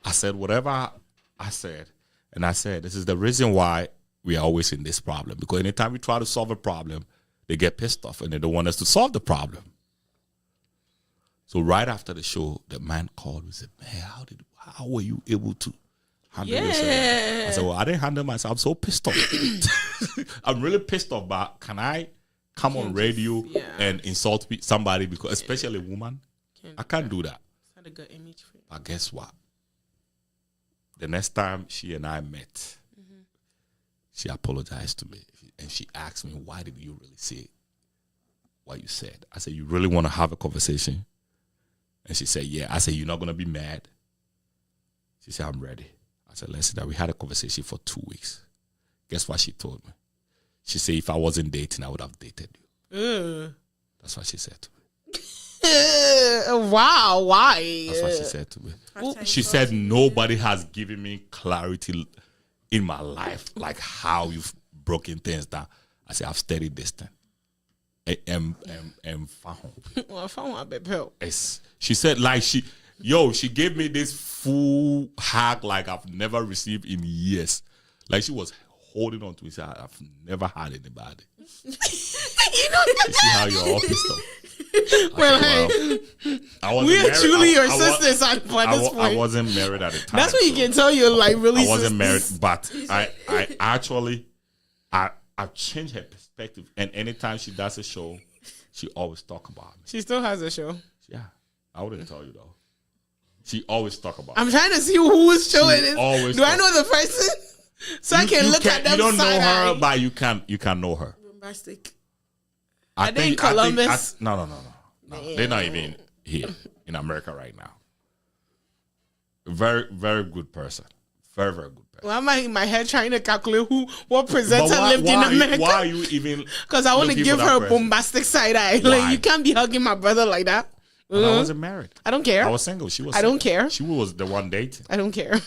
I said whatever I said, and I said this is the reason why we are always in this problem. Because anytime we try to solve a problem, they get pissed off and they don't want us to solve the problem. So right after the show, the man called and said, man, how were you able to handle yourself? I said, well, I didn't handle myself. I'm so pissed off. I'm really pissed off, but can I come on radio and insult somebody, because especially a woman? I can't do that. It's not a good image for you. But guess what? The next time she and I met, she apologized to me. And she asked me, why did you really say what you said? I said, you really want to have a conversation? And she said, yeah. I said, you're not going to be mad? She said, I'm ready. I said, let's sit down. We had a conversation for 2 weeks. Guess what she told me? She said, if I wasn't dating, I would have dated you. That's what she said to me. Wow, why? That's what she said to me. She said, nobody has given me clarity in my life like how you've broken things down. I say I've studied this thing. And found. She said like she gave me this full hug like I've never received in years. Like she was holding on to it. I've never had anybody. You see how you're all pissed off. We are truly your sisters at this point. I wasn't married at the time. That's what you can tell you're like really. I wasn't sisters. married, but I actually I've changed her perspective. And anytime she does a show, she always talk about me. She still has a show. Yeah, I wouldn't tell you though. She always talk about. I'm trying to see whose show it is. Always. Do I know the person? So I can look at them. You don't know her, eye. But you can know her. Bombastic. Are they in Columbus? No. They're not even here in America right now. Very, very good person. Very, very good person. Well, I'm in my head trying to calculate what presenter lived in America. Why are you even? Because I want to give her a bombastic side eye. Like, you can't be hugging my brother like that. I wasn't married. I don't care. I was single. She was. I don't care. She was the one dating. I don't care.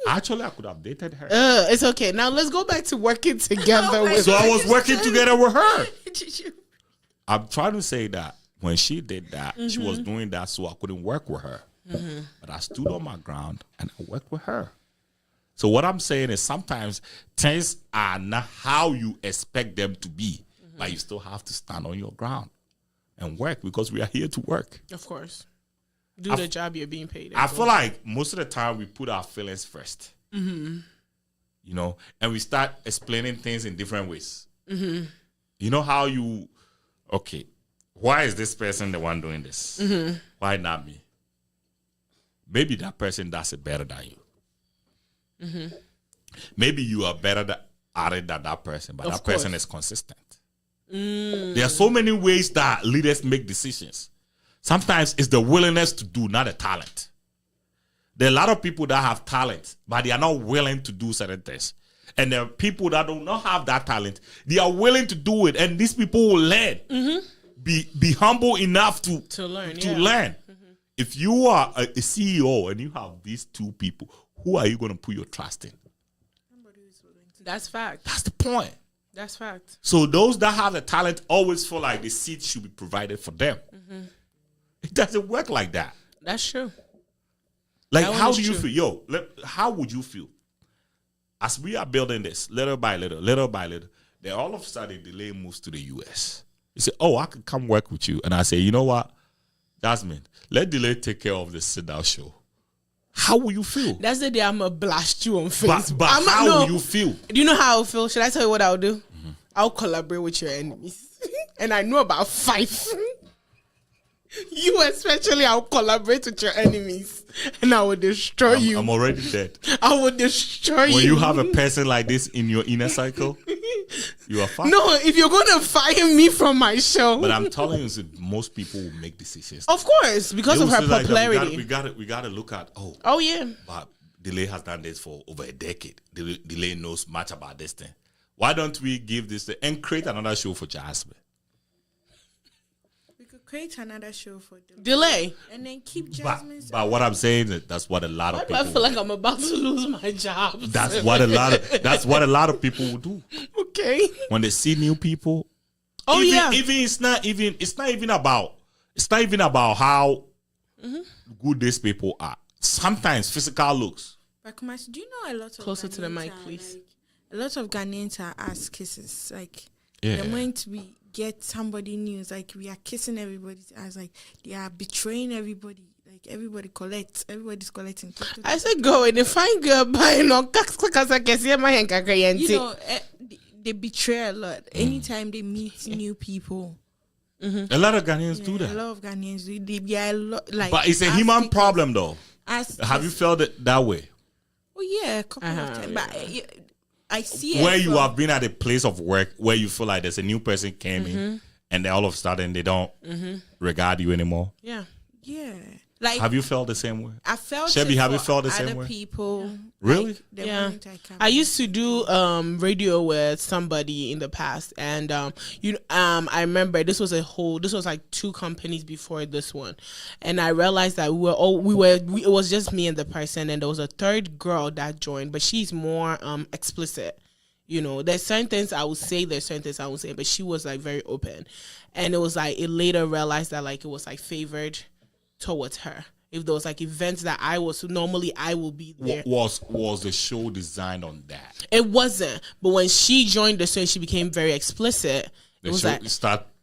Actually, I could have dated her. It's okay. Now let's go back to working together with. So I was working together with her. I'm trying to say that when she did that, she was doing that so I couldn't work with her. But I stood on my ground and I worked with her. So what I'm saying is sometimes things are not how you expect them to be, but you still have to stand on your ground and work because we are here to work. Of course. Do the job you're being paid. I feel like most of the time we put our feelings first. You know, and we start explaining things in different ways. You know how you, okay, why is this person the one doing this? Why not me? Maybe that person does it better than you. Maybe you are better at it than that person, but that person is consistent. There are so many ways that leaders make decisions. Sometimes it's the willingness to do, not the talent. There are a lot of people that have talent, but they are not willing to do certain things. And there are people that do not have that talent. They are willing to do it, and these people will learn. Be humble enough to learn. If you are a CEO and you have these two people, who are you going to put your trust in? That's fact. That's the point. That's fact. So those that have the talent always feel like the seat should be provided for them. It doesn't work like that. That's true. Like, how do you feel? How would you feel? As we are building this, little by little, then all of a sudden, Delay moves to the U.S. You say, oh, I can come work with you. And I say, you know what? Jasmine, let Delay take care of the sit-down show. How will you feel? That's the day I'm going to blast you on Facebook. But how will you feel? Do you know how I'll feel? Should I tell you what I'll do? I'll collaborate with your enemies. And I know about 5. You especially, I'll collaborate with your enemies. And I will destroy you. I'm already dead. I will destroy you. When you have a person like this in your inner cycle, you are fine. No, if you're going to fire me from my show. But I'm telling you, most people will make decisions. Of course, because of her popularity. Like, we got to look at, oh yeah. But Delay has done this for over a decade. Delay knows much about this thing. Why don't we give this and create another show for Jasmine? Create another show for Delay. And then keep Jasmine's. But what I'm saying is that's what a lot of people. I feel like I'm about to lose my job. That's what a lot of people will do. Okay. When they see new people. Oh yeah. Even it's not even about how good these people are. Sometimes physical looks. But Kumasi, do you know a lot of closer Ghanaians to the mic, please? A lot of Ghanaians are ass kisses. Like yeah. the moment we get somebody new, it's like we are kissing everybody's ass. Like they are betraying everybody. Like everybody collects. Everybody's collecting. I said go and find girl buying on you know, they betray a lot. Anytime they meet new people. A lot of Ghanaians do that. A lot of Ghanaians do. They are a lot, like, but it's a human problem though. Have you felt it that way? Oh yeah, a couple of times. But I see where you have been at a place of work where you feel like there's a new person came in and then all of a sudden they don't regard you anymore. Yeah. Like, have you felt the same way? I felt Shelby, have you felt the same way? People. Really? Like, I used to do radio with somebody in the past, and I remember this was like 2 companies before this one, and I realized that it was just me and the person, and there was a third girl that joined, but she's more explicit. You know, there's certain things I would say, there's certain things I would say, but she was like very open. And it was like, it later realized that like it was like favored towards her. If there was like events that I was, normally I will be there. Was the show designed on that? It wasn't. But when she joined the show, she became very explicit. It was like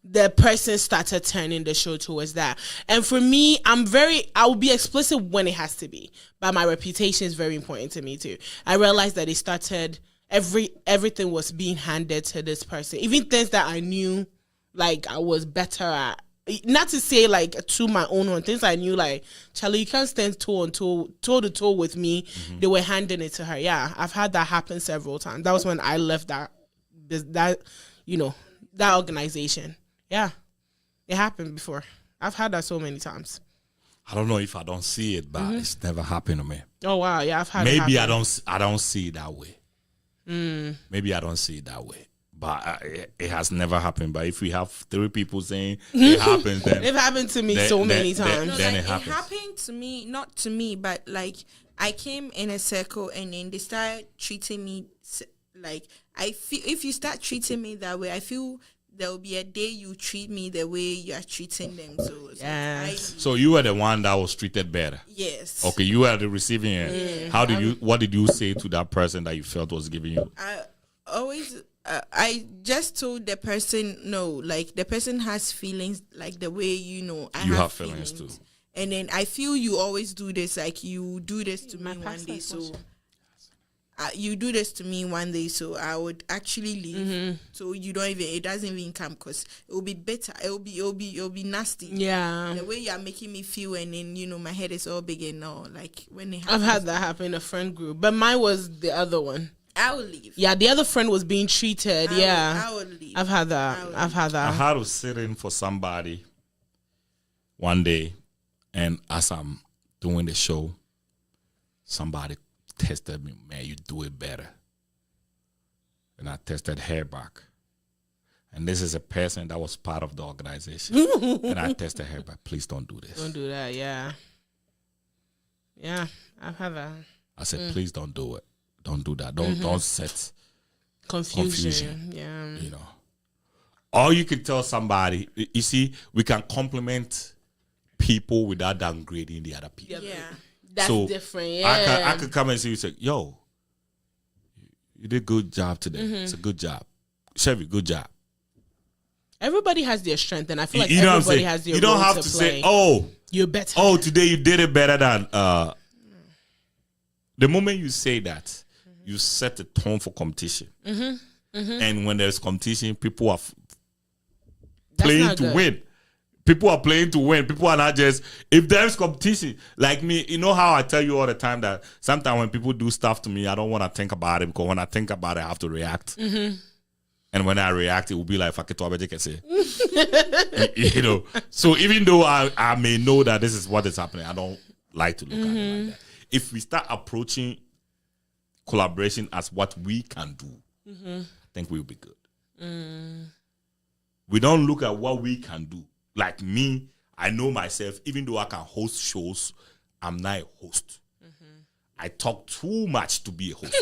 the person started turning the show towards that. And for me, I will be explicit when it has to be. But my reputation is very important to me too. I realized that it started, everything was being handed to this person. Even things that I knew like I was better at. Not to say like to my own one, things I knew like, Charlie, you can't stand toe to toe with me. Mm-hmm. They were handing it to her. Yeah, I've had that happen several times. That was when I left that organization. Yeah, it happened before. I've had that so many times. I don't know if I don't see it, but it's never happened to me. Oh wow, yeah, I've had. Maybe I don't see it that way. Maybe I don't see it that way. But it has never happened. But if we have 3 people saying it happens, then it happened to me many times. Then like, it happens. It happened to me, not to me, but like I came in a circle and then they started treating me like, I feel if you start treating me that way, I feel there will be a day you treat me the way you are treating them. So you were the one that was treated better. Yes. Okay, you were the receiving end. What did you say to that person that you felt was giving you? I just told the person, no, like the person has feelings like the way you have feelings too. And then I feel you always do this, like you do this to me one day, so you do this to me one day, so I would actually leave. So it doesn't even come because it will be bitter. It will be nasty. Yeah. The way you are making me feel, and then my head is all big and all. Like when it I've happens, had that happen in a friend group, but mine was the other one. I will leave. Yeah, the other friend was being treated. I will leave. I've had that. I had to sit in for somebody one day, and as I'm doing the show, somebody tested me, man, you do it better. And I tested her back. And this is a person that was part of the organization. And I tested her back, please don't do this. Don't do that, yeah. Yeah, I've had that. I said, please don't do it. Don't do that. Don't set confusion. Yeah. Or you can tell somebody, you see, we can compliment people without downgrading the other people. Yeah. That's different. Yeah. I could come and see you say, yo, you did a good job today. It's a good job. Chevy, good job. Everybody has their strength, and I feel like everybody has their role to play. You don't have to say, oh, you're better. Oh, today you did it better than the moment you say that, you set the tone for competition. And when there's competition, people are playing to win. People are playing to win. People are not just, if there's competition, like me, you know how I tell you all the time that sometimes when people do stuff to me, I don't want to think about it, because when I think about it, I have to react. And when I react, it will be like, fuck it, what can say. So even though I may know that this is what is happening, I don't like to look at it like that. If we start approaching collaboration as what we can do, I think we'll be good. We don't look at what we can do. Like me, I know myself, even though I can host shows, I'm not a host. I talk too much to be a host.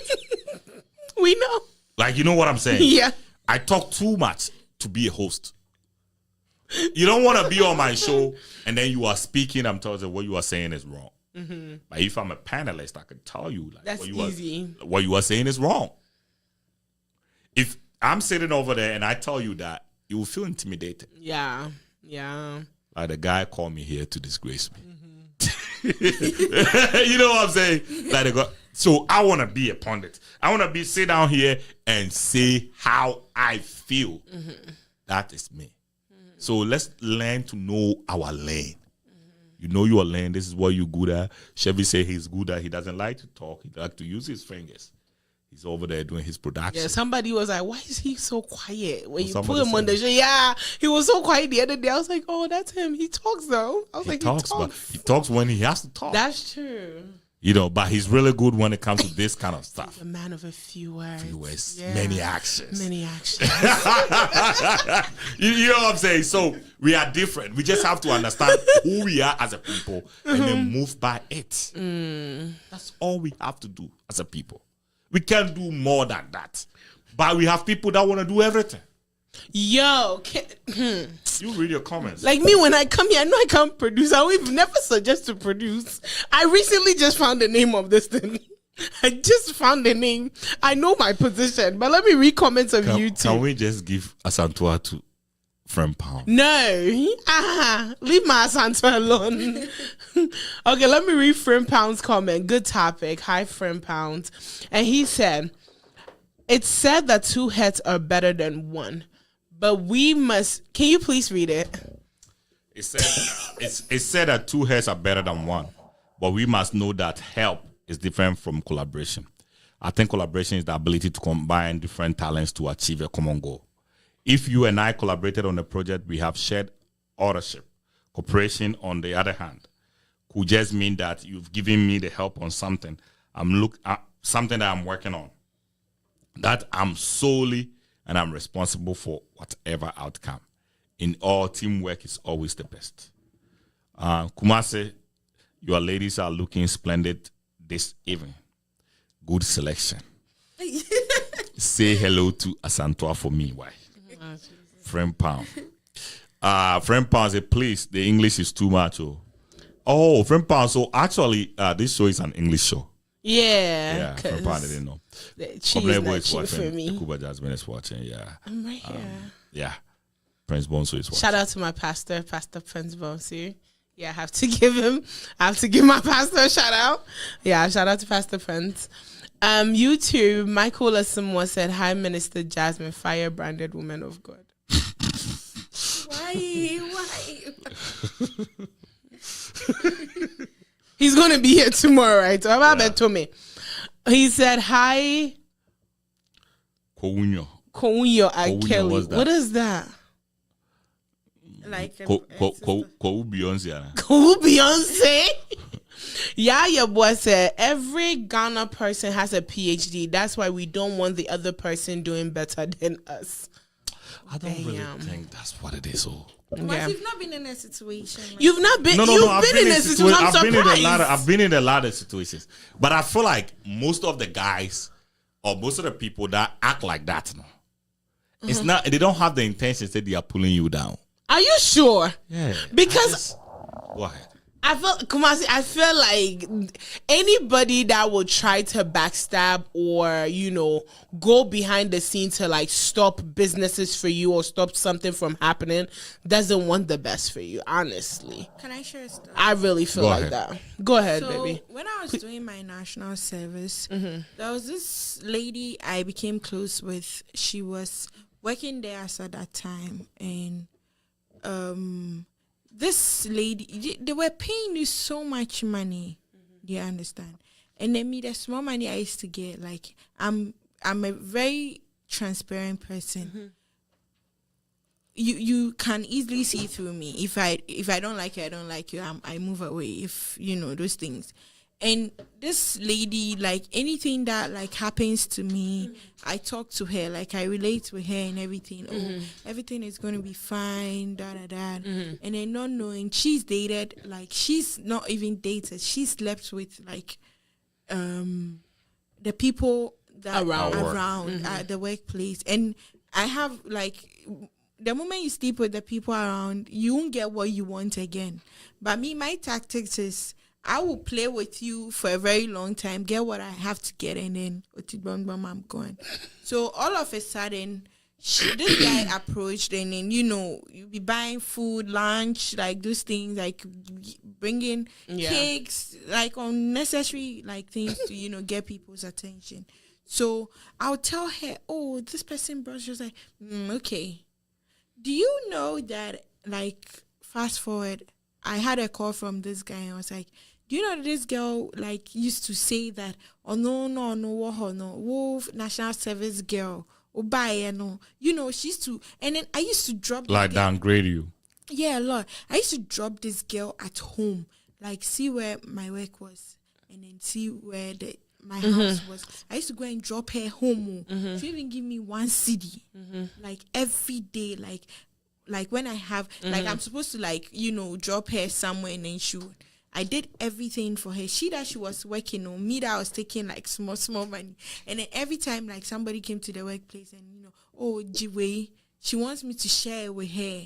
We know. Like, you know what I'm saying? Yeah. I talk too much to be a host. You don't want to be on my show and then you are speaking, I'm telling you what you are saying is wrong. But if I'm a panelist, I can tell you like that's easy. What you are saying is wrong. If I'm sitting over there and I tell you that, you will feel intimidated. Yeah. Like the guy called me here to disgrace me. You know what I'm saying? So I want to be a pundit. I want to sit down here and say how I feel. That is me. So let's learn to know our lane. You know your lane. This is what you're good at. Chevy say he's good at. He doesn't like to talk. He likes to use his fingers. He's over there doing his production. Yeah, somebody was like, why is he so quiet? When you put him on the show, yeah, he was so quiet the other day. I was like, oh, that's him. He talks, though. I was he talks. But he talks when he has to talk. That's true. But he's really good when it comes to this kind of stuff. He's a man of a few words. Yeah. Many actions. You know what I'm saying? So we are different. We just have to understand who we are as a people and then move by it. That's all we have to do as a people. We can't do more than that. But we have people that want to do everything. Yo, You read your comments. like me when I come here, I know I can't produce. I will never suggest to produce. I recently just found the name of this thing. I just found the name. I know my position, but let me read comments of YouTube. Can we just give Asantua to Friend Pound? No. Leave my Asante alone. Okay, let me read Friend Pound's comment. Good topic. Hi, Friend Pound. And he said, it's said that 2 heads are better than 1, but we must... Can you please read it? It said that 2 heads are better than 1, but we must know that help is different from collaboration. I think collaboration is the ability to combine different talents to achieve a common goal. If you and I collaborated on a project, we have shared ownership. Cooperation, on the other hand, could just mean that you've given me the help on something. Something that I'm working on, that I'm solely and I'm responsible for whatever outcome. In all, teamwork is always the best. Kumase, your ladies are looking splendid this evening. Good selection. Say hello to Asantua for me. Why? Friend Pound. Friend Pound said, please, the English is too much. Oh, Friend Pound. So actually, this show is an English show. Yeah. Friend Pound, I didn't know. She's not cheap for me. Kuba Jasmine is watching, yeah. I'm right here. Yeah. Prince Bonsu is watching. Shout out to my pastor, Pastor Prince Bonsu. Yeah, I have to give my pastor a shout out. Yeah, shout out to Pastor Prince. YouTube, Michael Asamoah said, hi, Minister Jasmine, fire-branded woman of God. Why? He's going to be here tomorrow, right? So I'm about to me. He said, hi. Kounyo Akeli. What is that? Like Beyonce. Beyonce? Yeah, your boy said, every Ghana person has a PhD. That's why we don't want the other person doing better than us. I don't really think that's what it is. But you've not been in a situation. You've not been. You've been in a situation. I'm surprised. I've been in a lot of situations, but I feel like most of the guys or most of the people that act like that, it's not. They don't have the intentions that they are pulling you down. Are you sure? Yeah. Because go ahead. I feel like anybody that will try to backstab or, go behind the scenes to like stop businesses for you or stop something from happening doesn't want the best for you, honestly. Can I share a story? I really feel like that. Go ahead, baby. When I was doing my national service, there was this lady I became close with. She was working there as at that time, and this lady, they were paying you so much money. Do you understand? And then the small money I used to get, like I'm a very transparent person. You can easily see through me. If I don't like you, I don't like you. I move away. If those things. And this lady, like anything that like happens to me, I talk to her, like I relate with her and everything. Oh, everything is going to be fine, And then not knowing she's dated, like she's not even dated. She slept with like the people that around at the workplace. And I have like, the moment you sleep with the people around, you won't get what you want again. But me, my tactics is, I will play with you for a very long time, get what I have to get, and then I'm going. So all of a sudden, this guy approached, and then you'll be buying food, lunch, like those things, like bringing cakes, like unnecessary like things to get people's attention. So I'll tell her, oh, this person brought. She was like, okay. Do you know that, like, fast forward, I had a call from this guy, and I was like, do you know that this girl, like, used to say that, oh, no, wolf, national service girl, she used to, and then I used to drop. Like, downgrade you. Yeah, Lord. I used to drop this girl at home, like, see where my work was, and then see where my house was. I used to go and drop her home. She even give me 1 CD, like, every day, like when I have, like, I'm supposed to, like, drop her somewhere, and then she would. I did everything for her. She was working on me that I was taking like small money. And then every time like somebody came to the workplace and oh Jiwei, she wants me to share with her.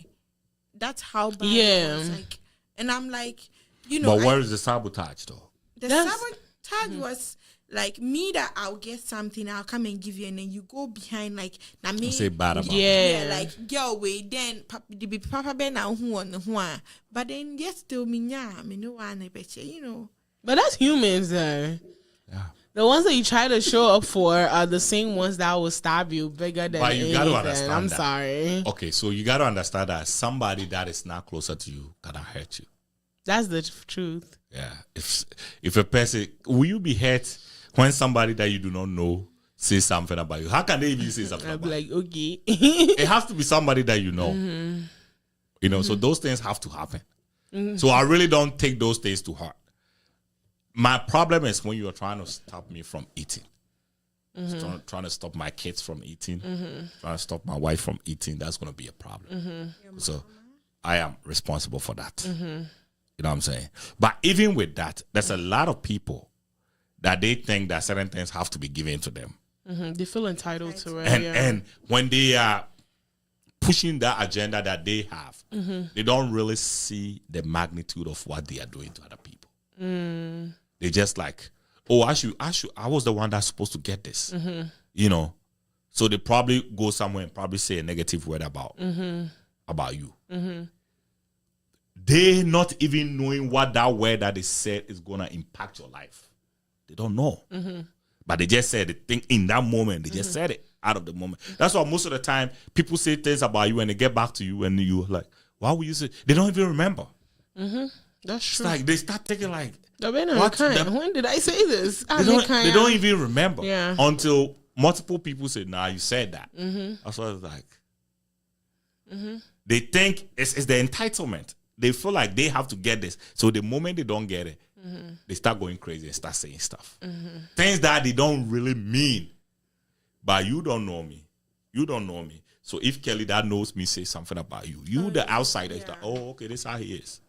That's how bad it was. Like, and I'm like, But where is the sabotage though? The sabotage was like me that I'll get something, I'll come and give you, and then you go behind like na me say bad about like girl way then papa ben na who on who, but then yes still me no one But that's humans though. Yeah. The ones that you try to show up for are the same ones that will stab you bigger than But you anything. gotta understand I'm that. sorry. Okay, so you gotta understand that somebody that is not closer to you gonna hurt you. That's the truth. Yeah. If a person, will you be hurt when somebody that you do not know says something about you? How can they even say something I'll about be you? like, okay. It has to be somebody that you know. So those things have to happen. So I really don't take those things to heart. My problem is when you are trying to stop me from eating. Trying to stop my kids from eating. Trying to stop my wife from eating. That's going to be a problem. So I am responsible for that. You know what I'm saying? But even with that, there's a lot of people that they think that certain things have to be given to them. They feel entitled to it. And when they are pushing that agenda that they have, they don't really see the magnitude of what they are doing to other people. They just like, oh, I was the one that's supposed to get this. So they probably go somewhere and probably say a negative word about you. They not even knowing what that word that they said is gonna impact your life. They don't know. But they just said it. Think in that moment, they just said it out of the moment. That's why most of the time people say things about you and they get back to you and you're like, why would you say? They don't even remember. That's true. It's like they start thinking like, when did I say this? They don't even remember Yeah. until multiple people say, nah, you said that. That's why it's like, they think it's the entitlement. They feel like they have to get this. So the moment they don't get it, they start going crazy and start saying stuff. Things that they don't really mean. But you don't know me. You don't know me. So if Kelly that knows me say something about you, the outsider is like, oh, okay, this is how he is.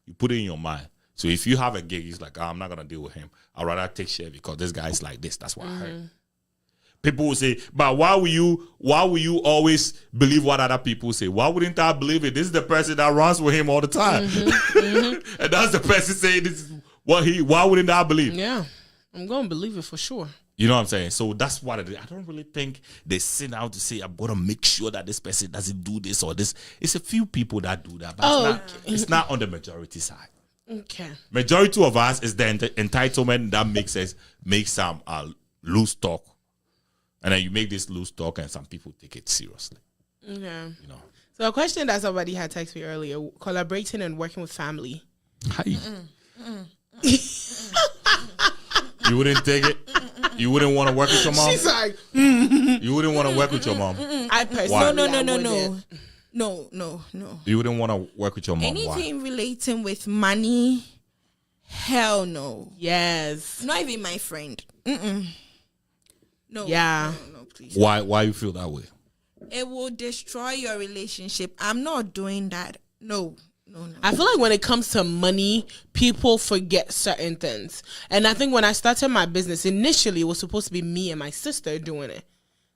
You put it in your mind. So if you have a gig, it's like, oh, I'm not going to deal with him. I'd rather take share because this guy is like this. That's what I heard. People will say, but why will you always believe what other people say? Why wouldn't I believe it? This is the person that runs with him all the time. And that's the person saying this is why wouldn't I believe? Yeah. I'm going to believe it for sure. You know what I'm saying? So that's what it is. I don't really think they sit out to say, I'm going to make sure that this person doesn't do this or this. It's a few people that do that. But it's not on the majority side. Okay. Majority of us is the entitlement that makes some loose talk. And then you make this loose talk and some people take it seriously. Yeah. You know. So a question that somebody had texted me earlier, collaborating and working with family. Hi. You wouldn't take it? You wouldn't want to work with your mom? She's like, You wouldn't want to work with your mom? I personally No. You wouldn't want to work with your mom? Anything relating with money, hell no. Yes. Not even my friend. No. Yeah. No, please. Why you feel that way? It will destroy your relationship. I'm not doing that. No. I feel like when it comes to money, people forget certain things. And I think when I started my business, initially it was supposed to be me and my sister doing it.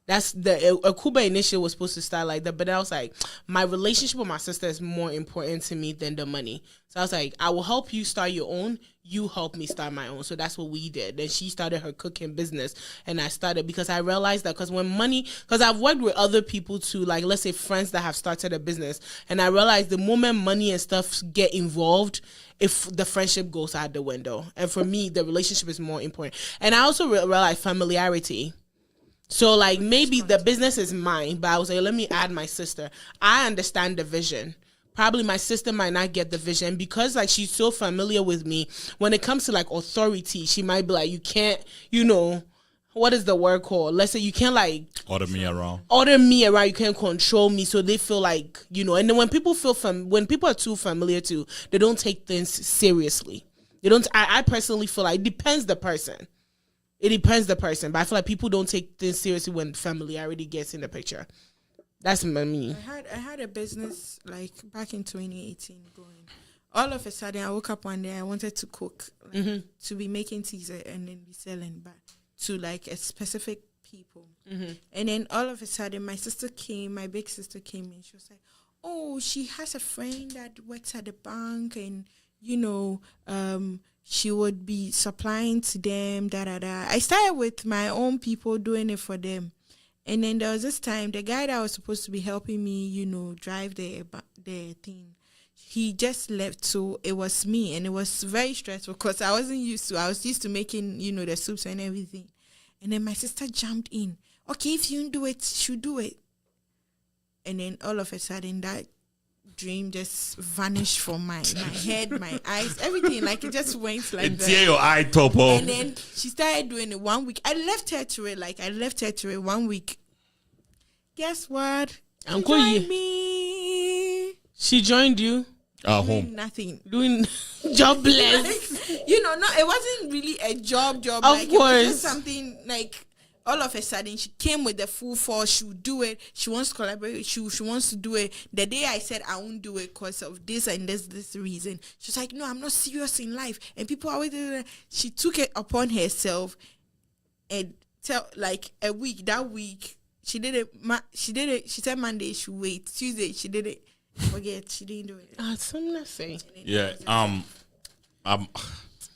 That's Akuba initially was supposed to start like that, but I was like, my relationship with my sister is more important to me than the money. So I was like, I will help you start your own. You help me start my own. So that's what we did. Then she started her cooking business, and I started because I realized that because I've worked with other people too, like let's say friends that have started a business, and I realized the moment money and stuff get involved, if the friendship goes out the window. And for me, the relationship is more important. And I also realized familiarity. So, like, maybe the business is mine, but I was like, let me add my sister. I understand the vision. Probably my sister might not get the vision because, like, she's so familiar with me. When it comes to, like, authority, she might be like, you can't, what is the word called? Let's say you can't, like... Order me around. You can't control me. So they feel like, and then when people when people are too familiar too, they don't take things seriously. They don't, I personally feel like it depends the person. It depends the person, but I feel like people don't take things seriously when familiarity gets in the picture. That's me. I had a business like back in 2018 going all of a sudden, I woke up one day, I wanted to cook, like, to be making teas and then be selling, but to like a specific people. And then all of a sudden, my big sister came in. She was like, oh, she has a friend that works at the bank and, you know, she would be supplying to them, da-da-da. I started with my own people doing it for them. And then there was this time, the guy that was supposed to be helping me, you know, drive the thing, he just left. So it was me. And it was very stressful because I was used to making, you know, the soups and everything. And then my sister jumped in. Okay, if you do it, she'll do it. And then all of a sudden, that dream just vanished from my head, my eyes, everything. Like, it just went like that. Tear your eye top off. And then she started doing it 1 week. I left her to it 1 week. Guess what? She joined me. She joined you? Home. Nothing. Doing jobless. You know, no, it wasn't really a job. Of like, course. It was just something like, all of a sudden, she came with the full force. She would do it. She wants to collaborate. She wants to do it. The day I said I won't do it because of this and this reason, she was like, no, I'm not serious in life. And people always, she took it upon herself and like a week, that week, she did it. She said Monday she wait. Tuesday she did it. Forget, she didn't do it. Some nothing. Yeah.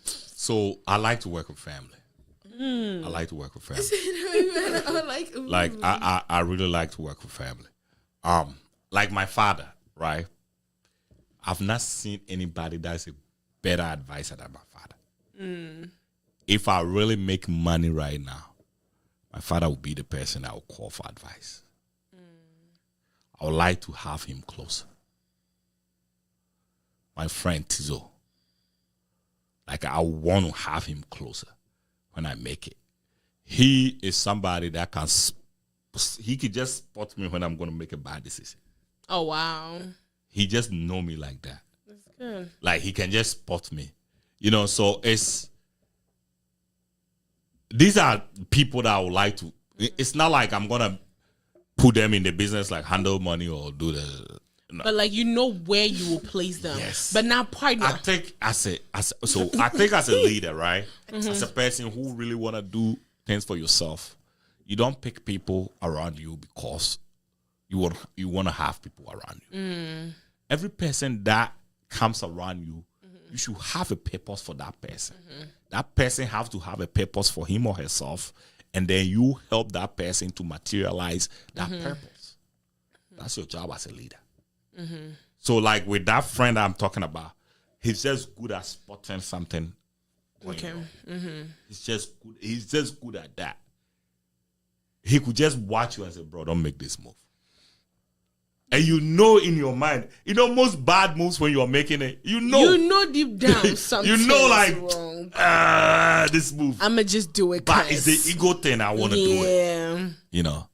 So I like to work with family. I like to work with family. Like I really like to work with family. Like my father, right? I've not seen anybody that's a better advisor than my father. If I really make money right now, my father would be the person I would call for advice. I would like to have him closer. My friend Tizo. Like, I want to have him closer when I make it. He is somebody that he could just spot me when I'm going to make a bad decision. Oh, wow. He just know me like that. That's good. Like, he can just spot me. You know, so these are people that I would like to, it's not like I'm going to put them in the business, like handle money or do the... No. But like, you know where you will place them. Yes. But not partner. I think as a leader, right? As a person who really want to do things for yourself, you don't pick people around you because you want to have people around you. Every person that comes around you, you should have a purpose for that person. That person have to have a purpose for him or herself, and then you help that person to materialize that purpose. That's your job as a leader. So, like with that friend I'm talking about, he's just good at spotting something. Okay. He's just good at that. He could just watch you and say, "Bro, don't make this move." And you know in your mind, you know most bad moves when you're making it. You know deep down something. you know, like wrong. This move. I'ma just do it. But it's the ego thing. I want to do it. Yeah. You know,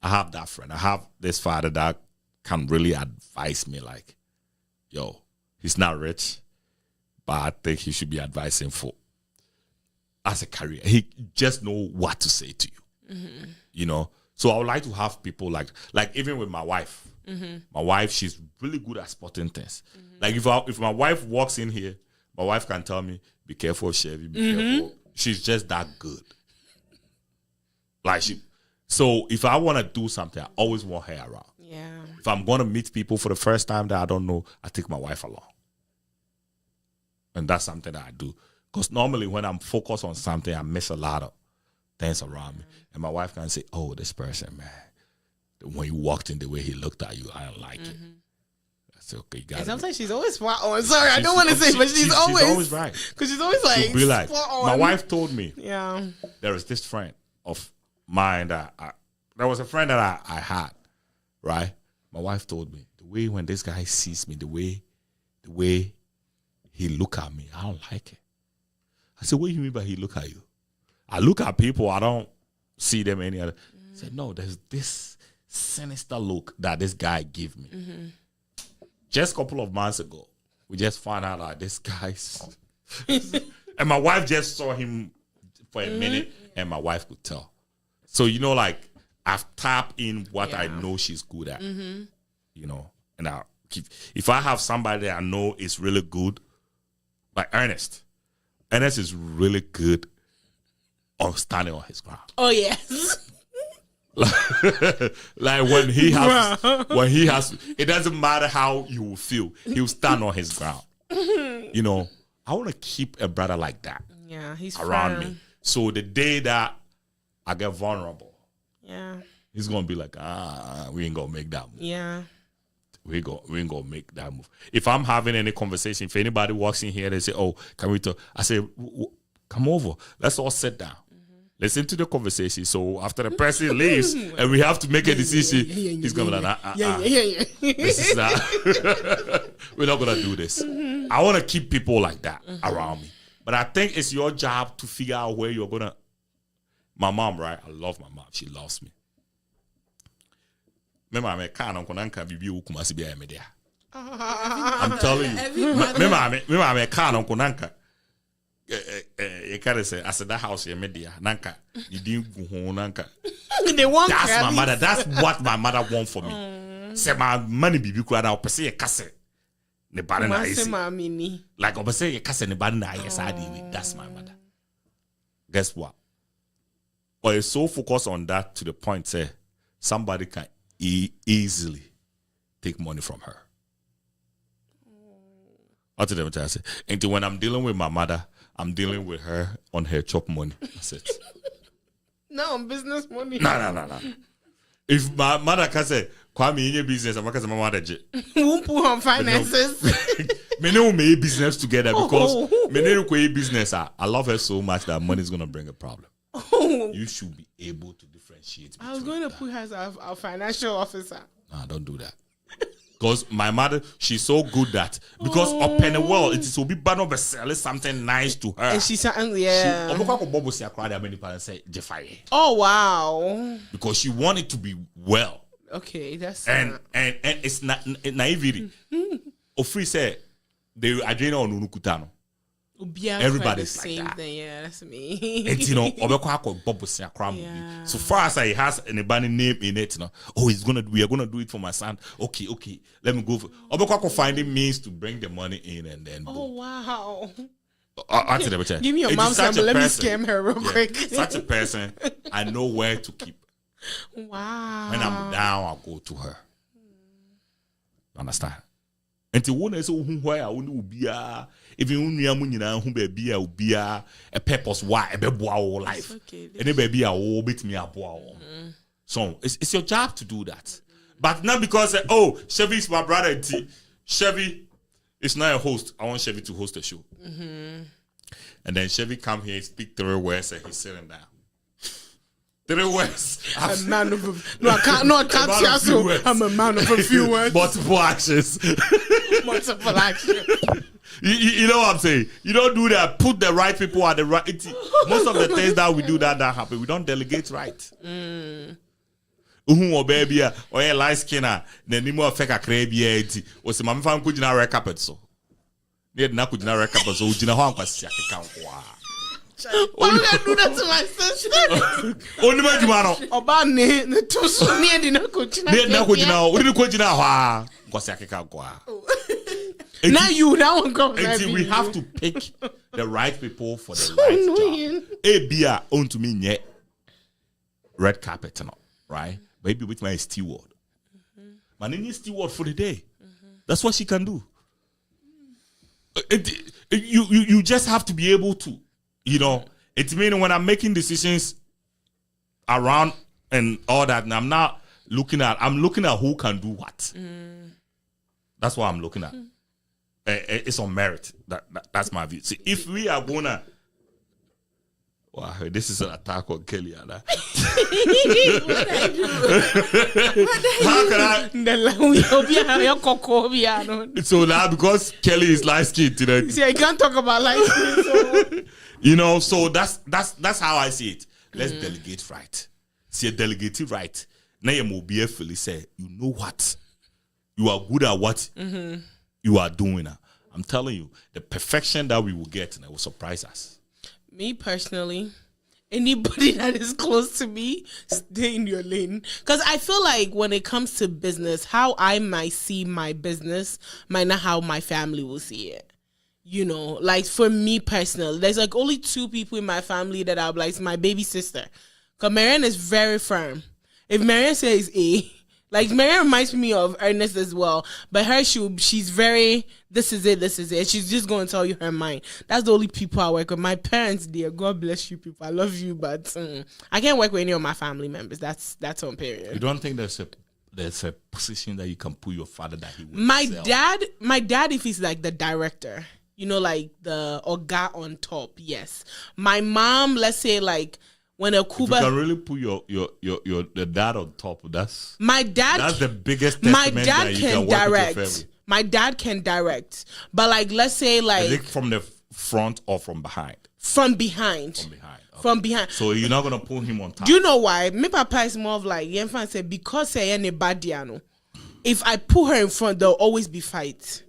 I have that friend. I have this father that can really advise me, like, yo, he's not rich, but I think he should be advising for as a career. He just know what to say to you. You know, so I would like to have people like even with my wife. My wife, she's really good at spotting things. Like if my wife walks in here, my wife can tell me, "Be careful, Chevy. Be careful." She's just that good. Like so if I want to do something, I always want her around. Yeah. If I'm going to meet people for the first time that I don't know, I take my wife along. And that's something that I do. Because normally when I'm focused on something, I miss a lot of things around me. And my wife can say, "Oh, this person, man, when you walked in the way he looked at you, I don't like it." I say, "Okay, you got it." Sometimes she's always spot on. Sorry, I don't want to say, but she's always right. Because she's always like, She'll be like, spot on. my wife told me, Yeah. there is this friend of mine that there was a friend that I had, right? My wife told me, the way when this guy sees me, the way he look at me, I don't like it. I said, "What do you mean by he look at you?" I look at people, I don't see them any other. I said, "No, there's this sinister look that this guy give me." Just a couple of months ago, we just found out that this guy's and my wife just saw him for a minute, and my wife could tell. So, you know, like, I've tapped in what I know she's good at, you know, and I if I have somebody that I know is really good, like Ernest is really good on standing on his ground. Oh yes. Like when he has, it doesn't matter how you will feel, he'll stand on his ground. You know, I want to keep a brother like that. Yeah, he's around firm. me. So the day that I get vulnerable, he's gonna be like, we ain't gonna make that move. Yeah. We ain't gonna make that move. If I'm having any conversation, if anybody walks in here, they say, "Oh, can we talk?" I say, "Come over. Let's all sit down. Listen to the conversation." So after the person leaves and we have to make a decision, he's gonna be like, This is not. We're not gonna do this. I want to keep people like that around me. But I think it's your job to figure out where you're gonna. My mom, right? I love my mom. She loves me. I'm telling you. You can't say, I said that house here, media. Nanka, you didn't go home, Nanka. That's my mother. That's what my mother want for me. Say my money be cried out, per se a cassette. Ne banana is like I say a cassette, ne banana. Yes, I did. That's my mother. Guess what? Or it's so focused on that to the point, say somebody can easily take money from her. Until when I'm dealing with my mother, I'm dealing with her on her chop money. That's it. No, business money. No. If my mother can say, Kwame, in your business, I'm going to say, my mother, won't put on finances. Me know me business together because me know business. I love her so much that money is going to bring a problem. You should be able to differentiate. I was going to put her as our financial officer. Nah, don't do that. Because my mother, she's so good that because up in the world, it will be bad of selling something nice to her. And she's oh wow. Because she wanted to be well. Okay, that's and it's not naivety. Ofri said they Adrena on Unukutano. Everybody's the same like that. Thing. Yeah, that's me. And you know, so far as he has anybody name in it, you know, we are gonna do it for my son. Okay, let me go. Obekwako finding means to bring the money in and then. Oh wow! Give me your mom's number. Let me scam her real quick. Such a person, I know where to keep. Wow! When I'm down, I'll go to her. Understand? Until one is where I will be. Even when baby a purpose why a baby life. Any baby a will beat me up. So it's your job to do that. But not because Chevy is my brother. Chevy is not a host. I want Chevy to host the show. And then Chevy come here, speak 3 words, and he's sitting down. 3 words. A man of I can't say I'm a man of a few words. Multiple actions. Multiple actions. You know what I'm saying? You don't do that. Put the right people at the right. Most of the things that we do that happen, we don't delegate right. Or baby, or a light skinner, then you more fake a crabby. Or some man found good in our carpet. So, they had not good in our carpet. So, you know how I'm going to why would I do that to my sister? Only my Jumano. Obani, the two so near the now you that one comes. We have to pick the right people for the right job. A beer on to me yet red carpet, right? Maybe with my steward. My name is steward for the day. That's what she can do. You just have to be able to, you know. It means when I'm making decisions around and all that, and I'm looking at who can do what. That's what I'm looking at. It's on merit. That's my view. See, if we are gonna, wow, this is an attack on Kelly. What I do? How can I? So now because Kelly is light skinned, you know. See, I can't talk about light skin. So. You know, so that's how I see it. Let's delegate right. See, a delegate right. Now you will be able to say, you know what, you are good at what. You are doing it. I'm telling you, the perfection that we will get, and it will surprise us. Me personally, Anybody that is close to me, stay in your lane. Because I feel like when it comes to business, how I might see my business might not how my family will see it. You know, like for me personally, there's like only 2 people in my family that are like my baby sister. Because Marianne is very firm. If Marianne says A, like Marianne reminds me of Ernest as well. But her, she's very, this is it. She's just going to tell you her mind. That's the only people I work with. My parents, dear, God bless you people. I love you, but I can't work with any of my family members. That's on period. You don't think there's a position that you can put your father that he would My sell? dad, if he's like the director, you know, like the Oga on top, yes. My mom, let's say like when a Kuba, if you can really put your the dad on top, that's the biggest my testament dad that you can can work direct. with your family. My dad can direct, but like let's say like Is it from the front or from behind? from behind. From behind. Okay. From behind. So you're not gonna put him on top. Do you know why? My papa is more of like Yenfan said, because I am a badiano. If I put her in front, there'll always be fight.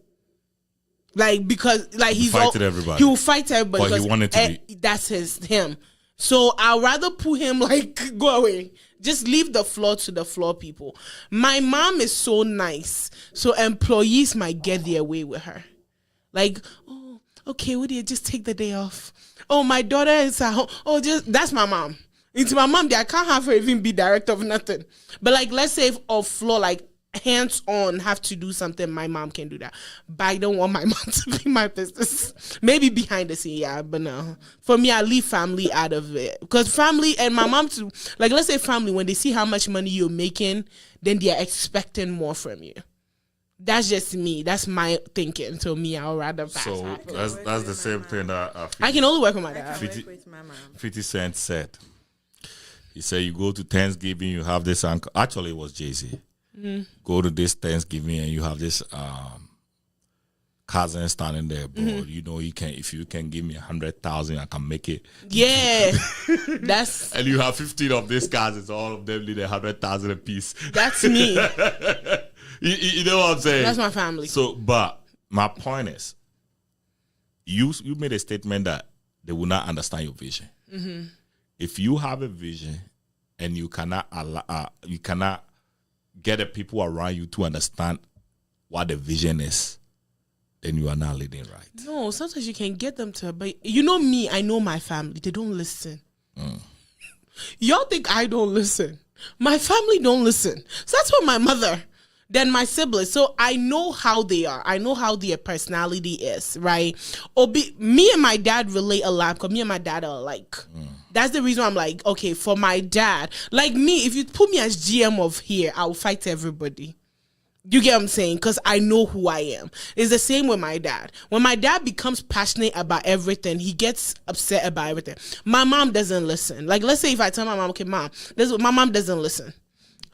Like because like he's everybody. He will fight everybody. But he because, wanted to be. That's him. So I'd rather put him like go away. Just leave the floor to the floor people. My mom is so nice, so employees might get their way with her. Like, oh, okay, would you just take the day off? Oh, my daughter is at home. Oh, that's my mom. It's my mom. I can't have her even be director of nothing. But like, let's say if off floor, like hands on, have to do something, my mom can do that. But I don't want my mom to be my business. Maybe behind the scene, yeah, but no. For me, I leave family out of it. Because family and my mom too, like let's say family, when they see how much money you're making, then they are expecting more from you. That's just me. That's my thinking. So me, I'll rather pass. So that's the same thing that I can only work with my dad. 50 Cent said. He said you go to Thanksgiving, you have this uncle. Actually, it was Jay-Z. Mm-hmm. Go to this Thanksgiving and you have this cousin standing there, bro. Mm-hmm. You know, if you can give me 100,000, I can make it. Yeah, that's. And you have 15 of these cousins, all of them need 100,000 a piece. That's me. You know what I'm saying? That's my family. So, but my point is, you made a statement that they will not understand your vision. Mm-hmm. If you have a vision and you cannot get the people around you to understand what the vision is, then you are not leading right. No, sometimes you can get them to, but you know me, I know my family. They don't listen. Y'all think I don't listen. My family don't listen. So that's what my mother, then my siblings. So I know how they are. I know how their personality is, right? Me and my dad relate a lot because me and my dad are alike. That's the reason I'm like, okay, for my dad, like me, if you put me as GM of here, I'll fight everybody. You get what I'm saying? Because I know who I am. It's the same with my dad. When my dad becomes passionate about everything, he gets upset about everything. My mom doesn't listen. Like, let's say if I tell my mom, okay, mom, my mom doesn't listen.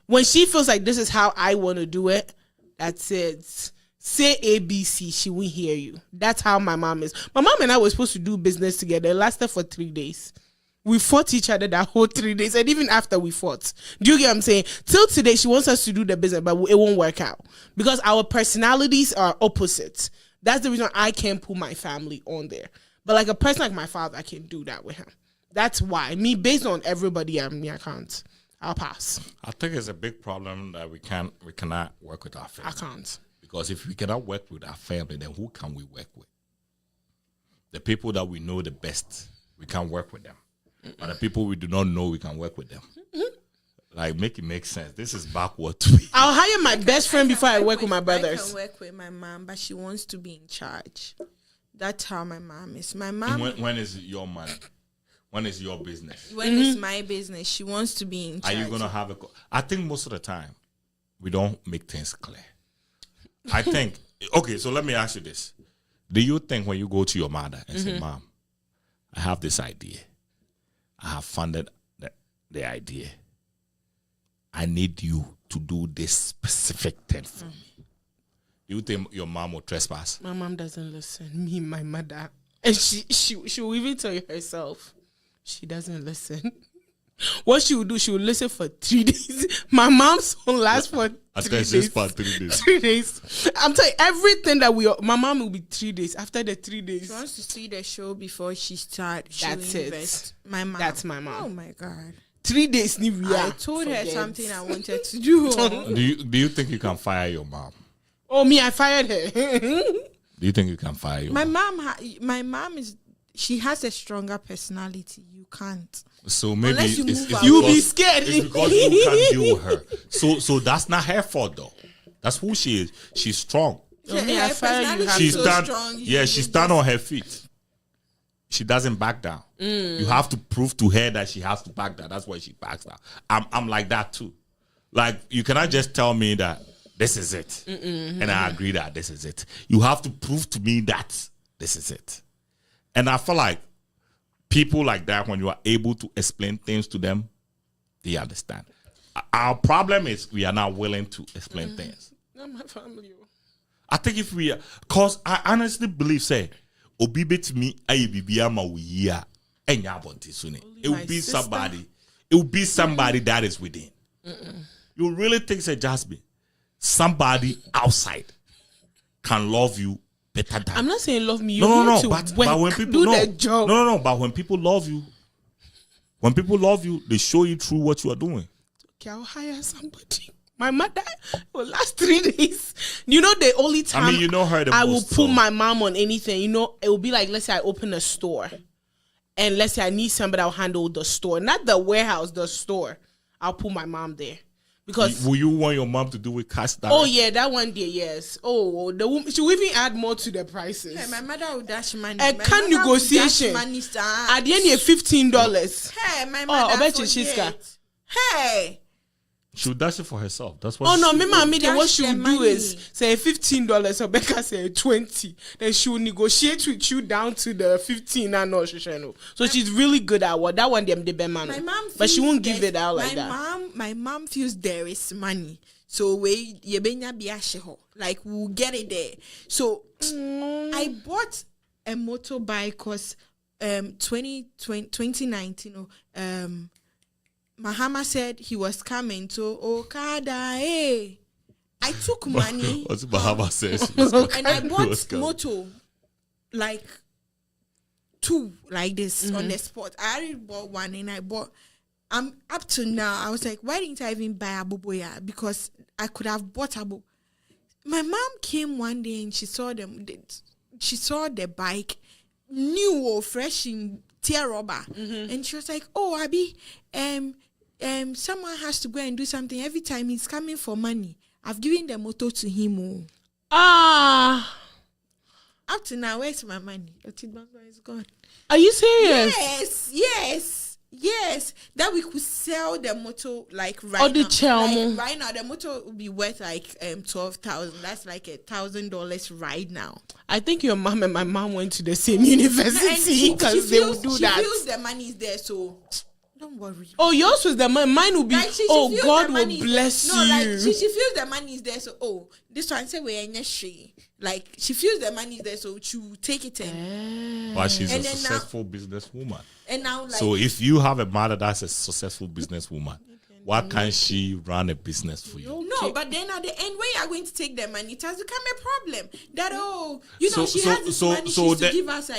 When she feels like this is how I want to do it, that's it. Say ABC, she won't hear you. That's how my mom is. My mom and I were supposed to do business together. It lasted for 3 days. We fought each other that whole 3 days. And even after we fought. Do you get what I'm saying? Till today, she wants us to do the business, but it won't work out. Because our personalities are opposite. That's the reason I can't put my family on there. But like a person like my father, I can do that with him. That's why. Me, based on everybody, I can't. I'll pass. I think it's a big problem that we cannot work with our family. I can't. Because if we cannot work with our family, then who can we work with? The people that we know the best, we can't work with them. But the people we do not know, we can work with them. Like, make it make sense. This is backward to me. I'll hire my best friend before I work with my brothers. I can work with my mom, but she wants to be in charge. That's how my mom is. My mom. When is your money? When is your business? When is my business? She wants to be in charge. Are you going to have I think most of the time, we don't make things clear. I think, okay, so let me ask you this. Do you think when you go to your mother and say, Mom, I have this idea. I have funded the idea. I need you to do this specific thing for me. You think your mom will trespass? My mom doesn't listen. Me, my mother. And she will even tell you herself. She doesn't listen. What she would do, she would listen for 3 days. My mom's song lasts for 3 days. Just for 3 days. 3 days. I'm telling you, everything that my mom will be 3 days. After the 3 days, she wants to see the show before she starts. That's it. My mom. That's my mom. Oh my God. 3 days. I told her something I wanted to do. Do you think you can fire your mom? Oh, me, I fired her. Do you think you can fire your mom? My mom she has a stronger personality. You can't. So maybe you'll be scared. It's because you can't deal with her. So that's not her fault though. That's who she is. She's strong. Her personality She's so strong. Yeah, she stand on her feet. She doesn't back down. You have to prove to her that she has to back down. That's why she backs down. I'm like that too. Like you cannot just tell me that this is it, and I agree that this is it. You have to prove to me that this is it. And I feel like people like that, when you are able to explain things to them, they understand. Our problem is we are not willing to explain things. Not my family. I think if we are, because I honestly believe, say, obi bet me ayibibiyama wiya enyabonti sune. It will be somebody. It will be somebody that is within. You really think, say, Jasmine, somebody outside can love you better than I'm not saying love me. You no, to but when people do the job. No, but when people love you, they show you through what you are doing. Okay, I'll hire somebody. My mother will last 3 days. You know, the only time I will put my mom on anything, you know, it will be like, let's say I open a store, and let's say I need somebody that'll handle the store, not the warehouse, the store. I'll put my mom there. Because will you want your mom to do with cash? Oh yeah, that one day, yes. Oh, the woman, she will even add more to the prices. Hey, my mother will dash money. A can negotiation. Money, at the end, you $15. Hey, my mother. I bet you Hey. She'll dash it for herself. That's what. Oh no, what she will do is say $15. Rebecca say 20. Then she will negotiate with you down to the 15. So she's really good at what that one. Them the man. My mom, but she won't give it out like that. My mom feels there is money. So we like we'll get it there. So I bought a motorbike because 2019. Mahama said he was coming to Okada. Hey, I took money. What's Mahama says? And I bought moto, like 2 like this on the spot. I already bought one, and I'm up to now. I was like, why didn't I even buy a boboya? Because I could have bought a bobo. My mom came one day and she saw them. She saw the bike, new or fresh in tear rubber, and she was like, "Oh, Abby, someone has to go and do something. Every time he's coming for money, I've given the motor to him." Up to now, where's my money? It's gone. Are you serious? Yes. That we could sell the motor like right now. Like, right now, the motor would be worth like $12,000. That's like $1,000 right now. I think your mom and my mom went to the same university because they would do that. She feels the money is there, so don't worry. Oh, yours was the money. Mine will be. Like God will bless you. No, like she feels the money is there, so this one say we're in she. Like she feels the money is there, so she will take it in. But she's a successful businesswoman. And now, like, so if you have a mother that's a successful businesswoman, why can't she run a business for you? No, but then at the end, when you are going to take the money, it has become a problem. That she has this money to give us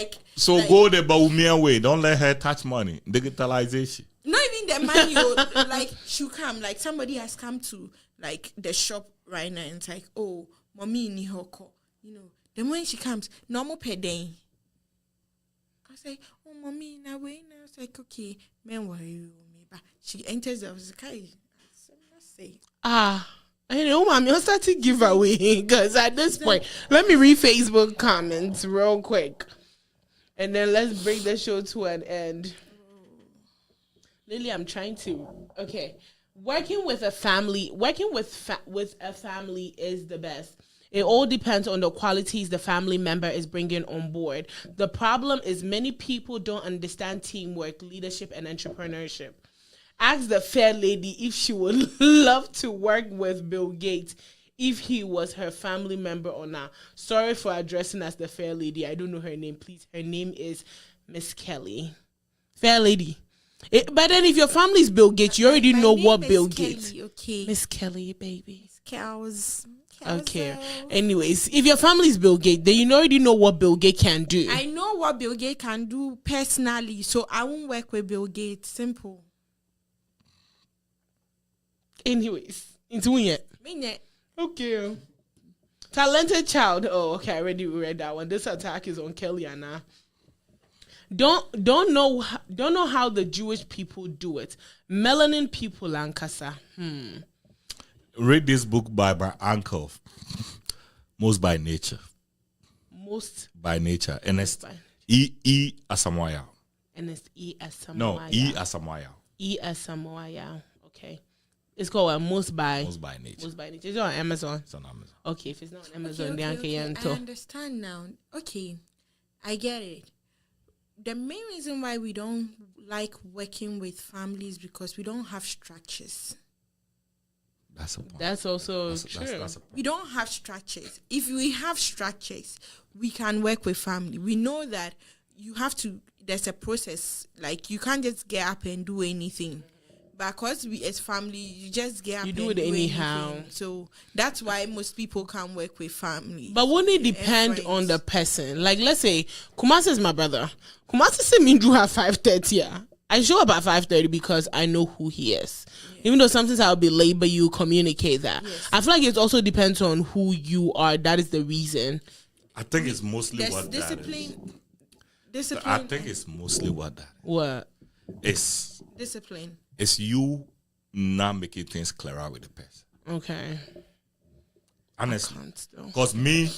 go the Baumia way. Don't let her touch money. Digitalization. Not even the money. Like she'll come. Like somebody has come to like the shop right now and it's like, oh, mommy in Hoko. You know, the moment she comes, normal per day. I say, oh, mommy, in a way. And I was like, okay, man, why you? But she enters the house. I know, mommy, I'll start to give away because at this point, let me read Facebook comments real quick, and then let's bring the show to an end. Lily, I'm trying to. Okay, working with a family is the best. It all depends on the qualities the family member is bringing on board. The problem is many people don't understand teamwork, leadership, and entrepreneurship. Ask the fair lady if she would love to work with Bill Gates if he was her family member or not. Sorry for addressing as the fair lady. I don't know her name. Please, her name is Miss Kelly. Fair lady, But then if your family's Bill Gates, you already know what Bill Kelly, Gates. okay. Miss Kelly, baby. Cows. Okay. Anyways, if your family's Bill Gates, then you already know what Bill Gates can do. I know what Bill Gates can do personally, so I won't work with Bill Gates. Simple. Anyways, into it. Okay. Talented child. Oh, okay. I already read that one. This attack is on Kelly Anna. Don't know how the Jewish people do it. Melanin people, Lankasa. Read this book by my uncle. Most by Nature. Most by Nature. Ernest E. Asamoah. Ernest E. Asamoah. No, E. Asamoah. E. Asamoah. Okay. It's called Most by Nature. Most by Nature. It's on Amazon. It's on Amazon. Okay, if it's not on Amazon, okay. I understand now. Okay, I get it. The main reason why we don't like working with families because we don't have structures. That's a point. That's also true. That's a point. We don't have structures. If we have structures, we can work with family. We know that you have to, there's a process. Like, you can't just get up and do anything. But because we as family, you just get up and do it anyhow. Anything. So that's why most people can't work with family. But wouldn't it depend on the person? Like, let's say, Kumasi is my brother. Kumasi said me do have 5:30. Yeah. I show up at 5:30 because I know who he is. Yeah. Even though sometimes I'll be late, but you communicate that. Yes. I feel like it also depends on who you are. That is the reason. I think it's mostly what discipline. that is. Discipline. I think it's mostly what that is. What? It's discipline. It's you not making things clearer with the person. Okay. Honestly. Because me,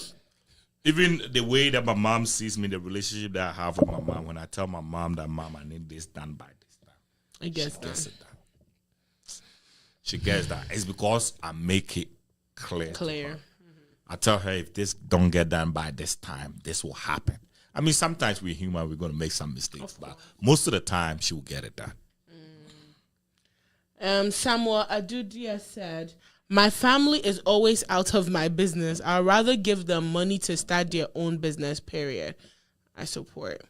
even the way that my mom sees me, the relationship that I have with my mom, when I tell my mom that, Mom, I need this done by this time. I guess she gets it done. She gets that. It's because I make it clear. Mm-hmm. I tell her, if this don't get done by this time, this will happen. I mean, sometimes we're human, we're going to make some mistakes, but most of the time, she will get it done. Samuel Adudia said, my family is always out of my business. I'd rather give them money to start their own business, period. I support.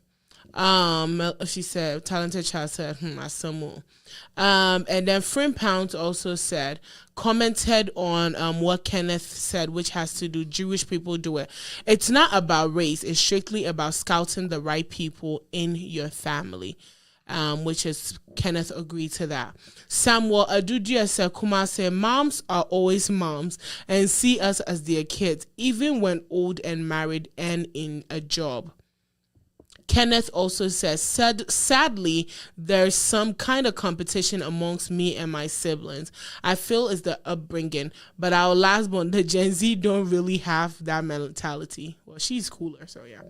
She said, talented child said, Samuel. And then Frim Pounds also commented on what Kenneth said, which has to do, Jewish people do it. It's not about race. It's strictly about scouting the right people in your family. Which is Kenneth agreed to that. Samuel Adudia Sekuma said, moms are always moms and see us as their kids, even when old and married and in a job. Kenneth also says, sadly, there's some kind of competition amongst me and my siblings. I feel it's the upbringing, but our last one, the Gen Z, don't really have that mentality. Well, she's cooler, so yeah.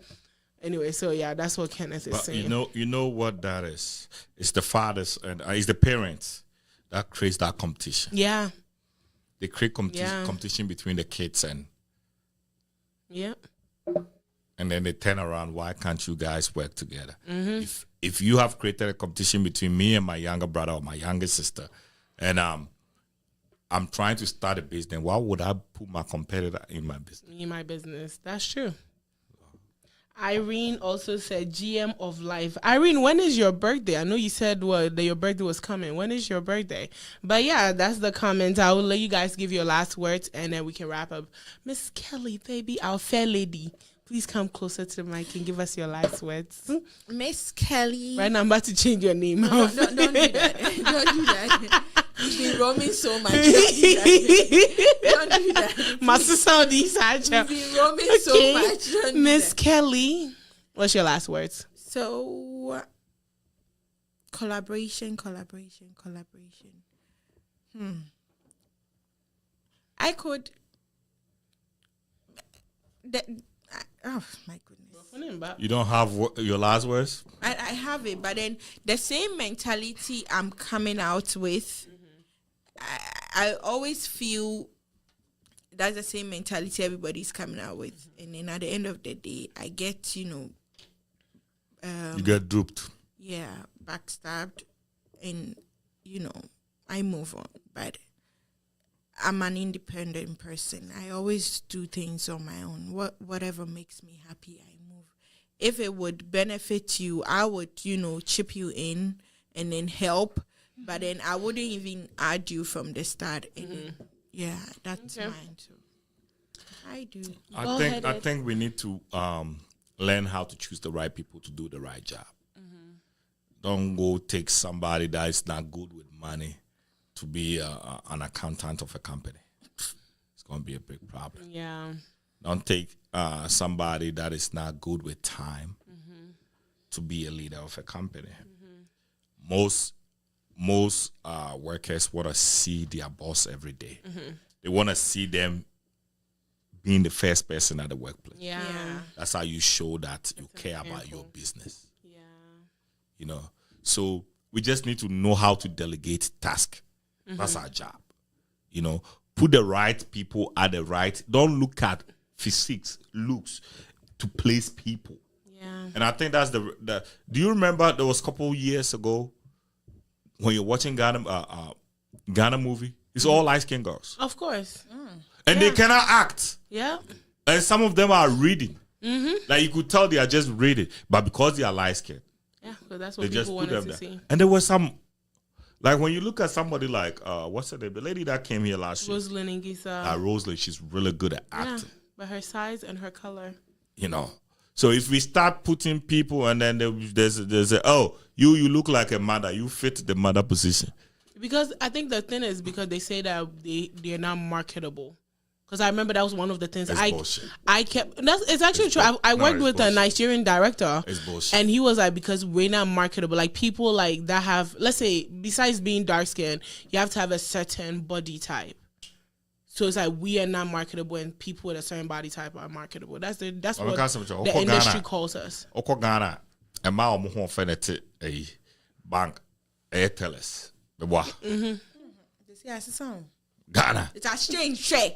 Anyway, so yeah, that's what Kenneth is saying. You know what that is? It's the fathers and it's the parents that creates that competition. Yeah. They create competition between the kids and and then they turn around. Why can't you guys work together? Mm-hmm. If you have created a competition between me and my younger brother or my younger sister, and I'm trying to start a business, why would I put my competitor in my business? In my business, that's true. Irene also said, GM of life. Irene, when is your birthday? I know you said that your birthday was coming. When is your birthday? But yeah, that's the comment. I will let you guys give your last words and then we can wrap up. Miss Kelly, baby, our fair lady, please come closer to the mic and give us your last words. Miss Kelly. Right now, I'm about to change your name. No, don't do that. Don't do that. You've been roaming so much. Don't do that. My sister on these side. You've been roaming so much. Miss Kelly, what's your last words? So, collaboration. I could... oh, my goodness. You don't have your last words? I have it, but then the same mentality I'm coming out with, I always feel that's the same mentality everybody's coming out with. And then at the end of the day, I get, you get duped. Yeah, backstabbed. And, I move on. But I'm an independent person. I always do things on my own. Whatever makes me happy, I move. If it would benefit you, I would, chip you in and then help, but then I wouldn't even argue from the start. And yeah, that's mine too. I do. I think we need to learn how to choose the right people to do the right job. Don't go take somebody that is not good with money to be an accountant of a company. It's going to be a big problem. Yeah. Don't take somebody that is not good with time to be a leader of a company. Most workers want to see their boss every day. They want to see them being the first person at the workplace. Yeah. That's how you show that you care about your business. Yeah. You know, so we just need to know how to delegate tasks. That's our job. You know, put the right people at the right. Don't look at physiques, looks to place people. Yeah. And I think that's the. Do you remember there was a couple years ago when you're watching Ghana movie? It's all light skinned girls, Of course. and they cannot act. Yeah. And some of them are reading. Like you could tell they are just reading, but because they are light skinned, Yeah, because that's they what just people put wanted them to there. see. And there was some, like when you look at somebody like what's her name, the lady that came here last year, Rosalind Ngisa. Rosalind, she's really good at Yeah, acting. but her size and her color. You know, so if we start putting people and then there's a you look like a mother, you fit the mother position. Because I think the thing is because they say that they're not marketable. Because I remember that was one of the things Bullshit. I kept. It's actually It's true. I no, worked it's with bullshit. a Nigerian director, It's bullshit. and he was like, because we're not marketable. Like people like that have, let's say, besides being dark skinned, you have to have a certain body type. So it's like we are not marketable, and people with a certain body type are marketable. That's what the industry calls us. Oko Ghana, and my own home fenete a bank tellers. The what? Ghana. It's a strange shake.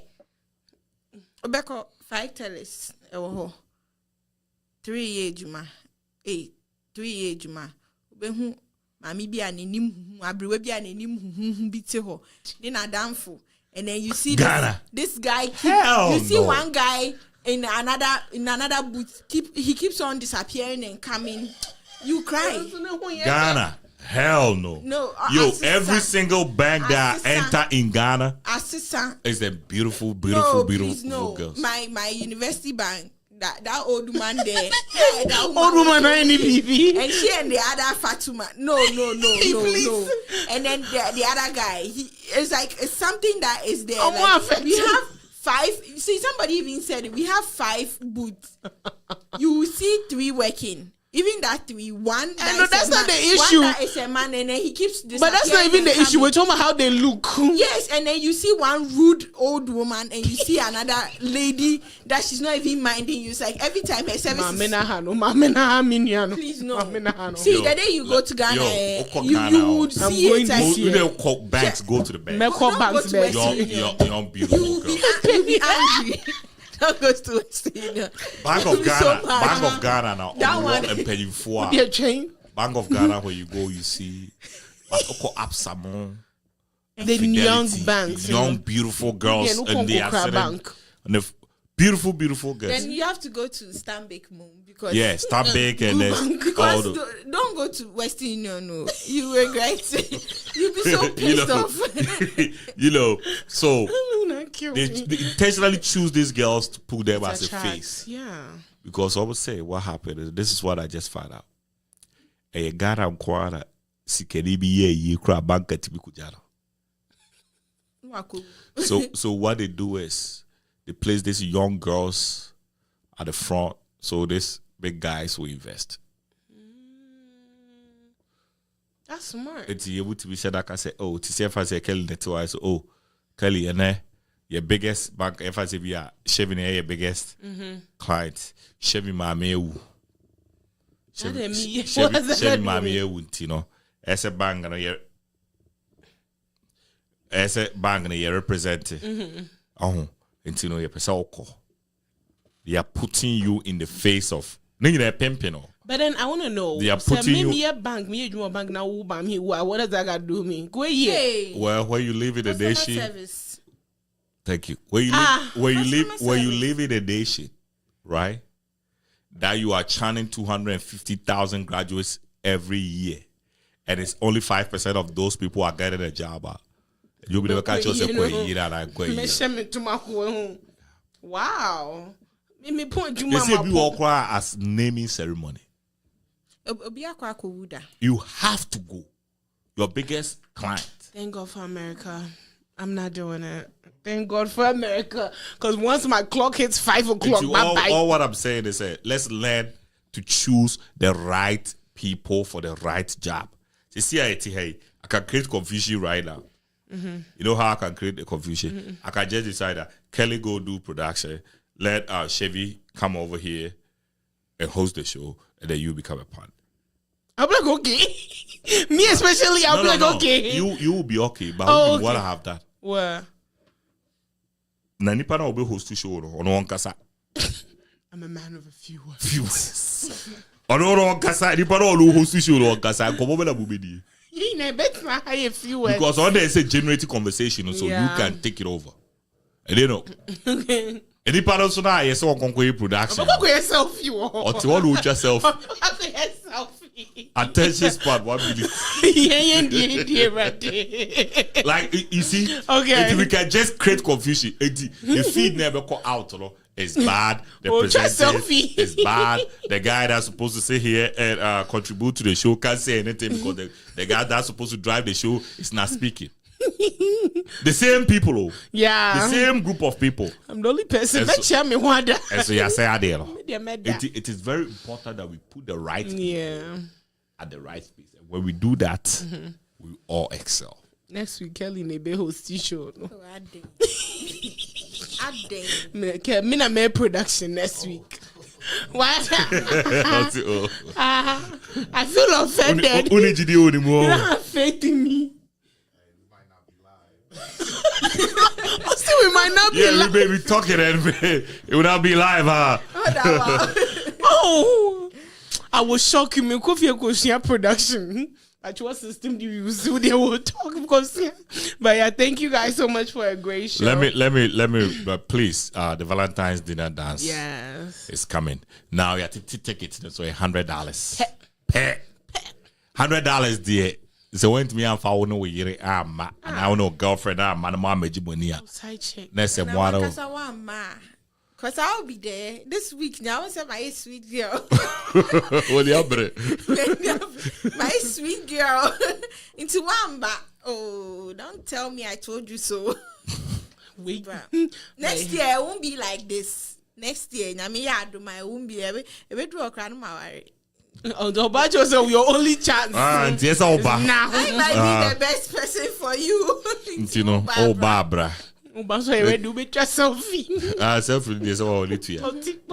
Obeko 5 tellers. 3 years juma. 3 years juma. Obehu mami bi anenim hu abrewe bi anenim hu bi te ho. Then adamfo. And then you see this guy you see one guy in another booth he keeps on disappearing and coming. You cry. Ghana. Hell no. No. Every single bank that I enter in Ghana assistant is a beautiful no. girls. My university bank, that old woman there. Old woman, NEPP. And she and the other Fatuma. No. And then the other guy, it's something that is there. Like, we have 5. See, somebody even said it. We have 5 booths. You will see 3 working. Even that 3, one. No, that's not the issue. One that is a man, and then he keeps. But that's not even the issue. We're talking about how they look. Yes, and then you see one rude old woman, and you see another lady that she's not even minding you. It's like every time her service. Please no. See, the day you go to Ghana, you would see it. Like, You don't call banks, go to the bank. Young beautiful girl. You'll be angry. That goes to Bank of Ghana now. That one and pay you for chain. Bank of Ghana where you go, you see Absamon. The young banks, young beautiful girls, and they are selling, and the beautiful girls. Then you have to go to Stanbic Moon because Stanbic and then because don't go to Western Union. No, you regret it. You'll be so pissed off. So they intentionally choose these girls to put them as a face. Yeah. Because I would say what happened is this is what I just found out. A Ghana Kwara Sikeni be ye crab bank at Tibikujano. So what they do is they place these young girls at the front, so these big guys will invest. That's smart. It's able to be said like I say, to see if I say Kelly Neto, I say, Kelly, and your biggest bank, if I say we are Chevy, your biggest client, Chevy Mameu. Chevy Mameu, you know, as a bank, as a bank, you represent until you know, they are putting you in the face of pimping. But then I want to know. They are putting you. Bank now. What does that got to do with me? Go here. Well, where you live in the day sheet. Service. Thank you. Where you live in the day sheet, right? That you are chanting 250,000 graduates every year, and it's only 5% of those people are getting a job. You'll be able to catch yourself. Wow. They say we all cry as naming ceremony. You have to go. Your biggest client. Thank God for America. I'm not doing it. Thank God for America. Because once my clock hits 5 o'clock, all what I'm saying is let's learn to choose the right people for the right job. You see, I can create confusion right now. Mm-hmm. You know how I can create the confusion? Mm-hmm. I can just decide that Kelly go do production, let Chevy come over here and host the show, and then you become a partner. I'm like, okay. Me especially, I'm okay. You will be okay, but you want to have that. Where? Nani pana obe host the show on one kasa. I'm a man of a few words. Few words. On one kasa, ni pana olu host the show on kasa. Komo bela bubedi. You know, better a few words. Because all there is a generating conversation, so you can take it over. And you know. Okay. Any part of so yes, one conquer production. Go yourself, you. Or to all with yourself. Attention span 1 minute. Like you see, okay. If we can just create confusion, the feed never go out, it's bad. The presenter is bad. The guy that's supposed to sit here and contribute to the show can't say anything because the guy that's supposed to drive the show is not speaking. The same people, yeah, the same group of people. I'm the only person and that so, me wonder. And so you say it is very important that we put the right people at the right space. And when we do that, we all excel. Next week, Kelly Nebe host show. No? Me na make production next week. What? I feel offended. You're not affecting me. Still, we might not be live. Yeah, we may be talking and it will not be live, huh? Oh, I was shocked. Me coffee production. At what system do you use? They will talk because, but yeah, thank you guys so much for a great show. Let me, but please, the Valentine's dinner dance, is coming now. You have to take it. So $100. $100, dear. So when me and Fawo no we and I know girlfriend man mama jibonia. Side check. Next tomorrow. Cause I'll be there this week now. I say my sweet girl. What the my sweet girl into Wamba. Oh, don't tell me I told you so. Wait. Next year it won't be like this. Next year, I mean, I do my won't be a bit to a crown my worry. Oh, the Obajo is your only chance. Yes, Oba. Now I might be the best person for you. You know, Barbara. So you do with your selfie. Selfie is all lit here.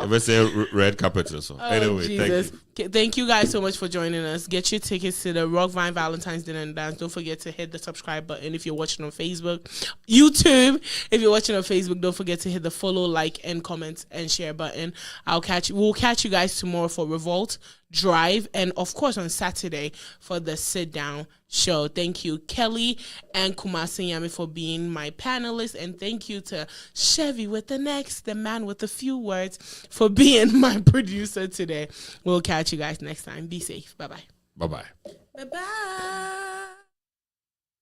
Ever say red carpet or so. Anyway, Jesus. Thank you guys so much for joining us. Get your tickets to the Rock Vine Valentine's Dinner and Dance. Don't forget to hit the subscribe button if you're watching on Facebook. YouTube, if you're watching on Facebook, don't forget to hit the follow, like, and comment and share button. We'll catch you guys tomorrow for Revolt, Drive, and of course on Saturday for the sit down show. Thank you, Kelly and Kumasi Yami, for being my panelists, and thank you to Chevy with the man with a few words, for being my producer today. We'll catch you guys next time. Be safe. Bye-bye. Bye-bye. Bye-bye.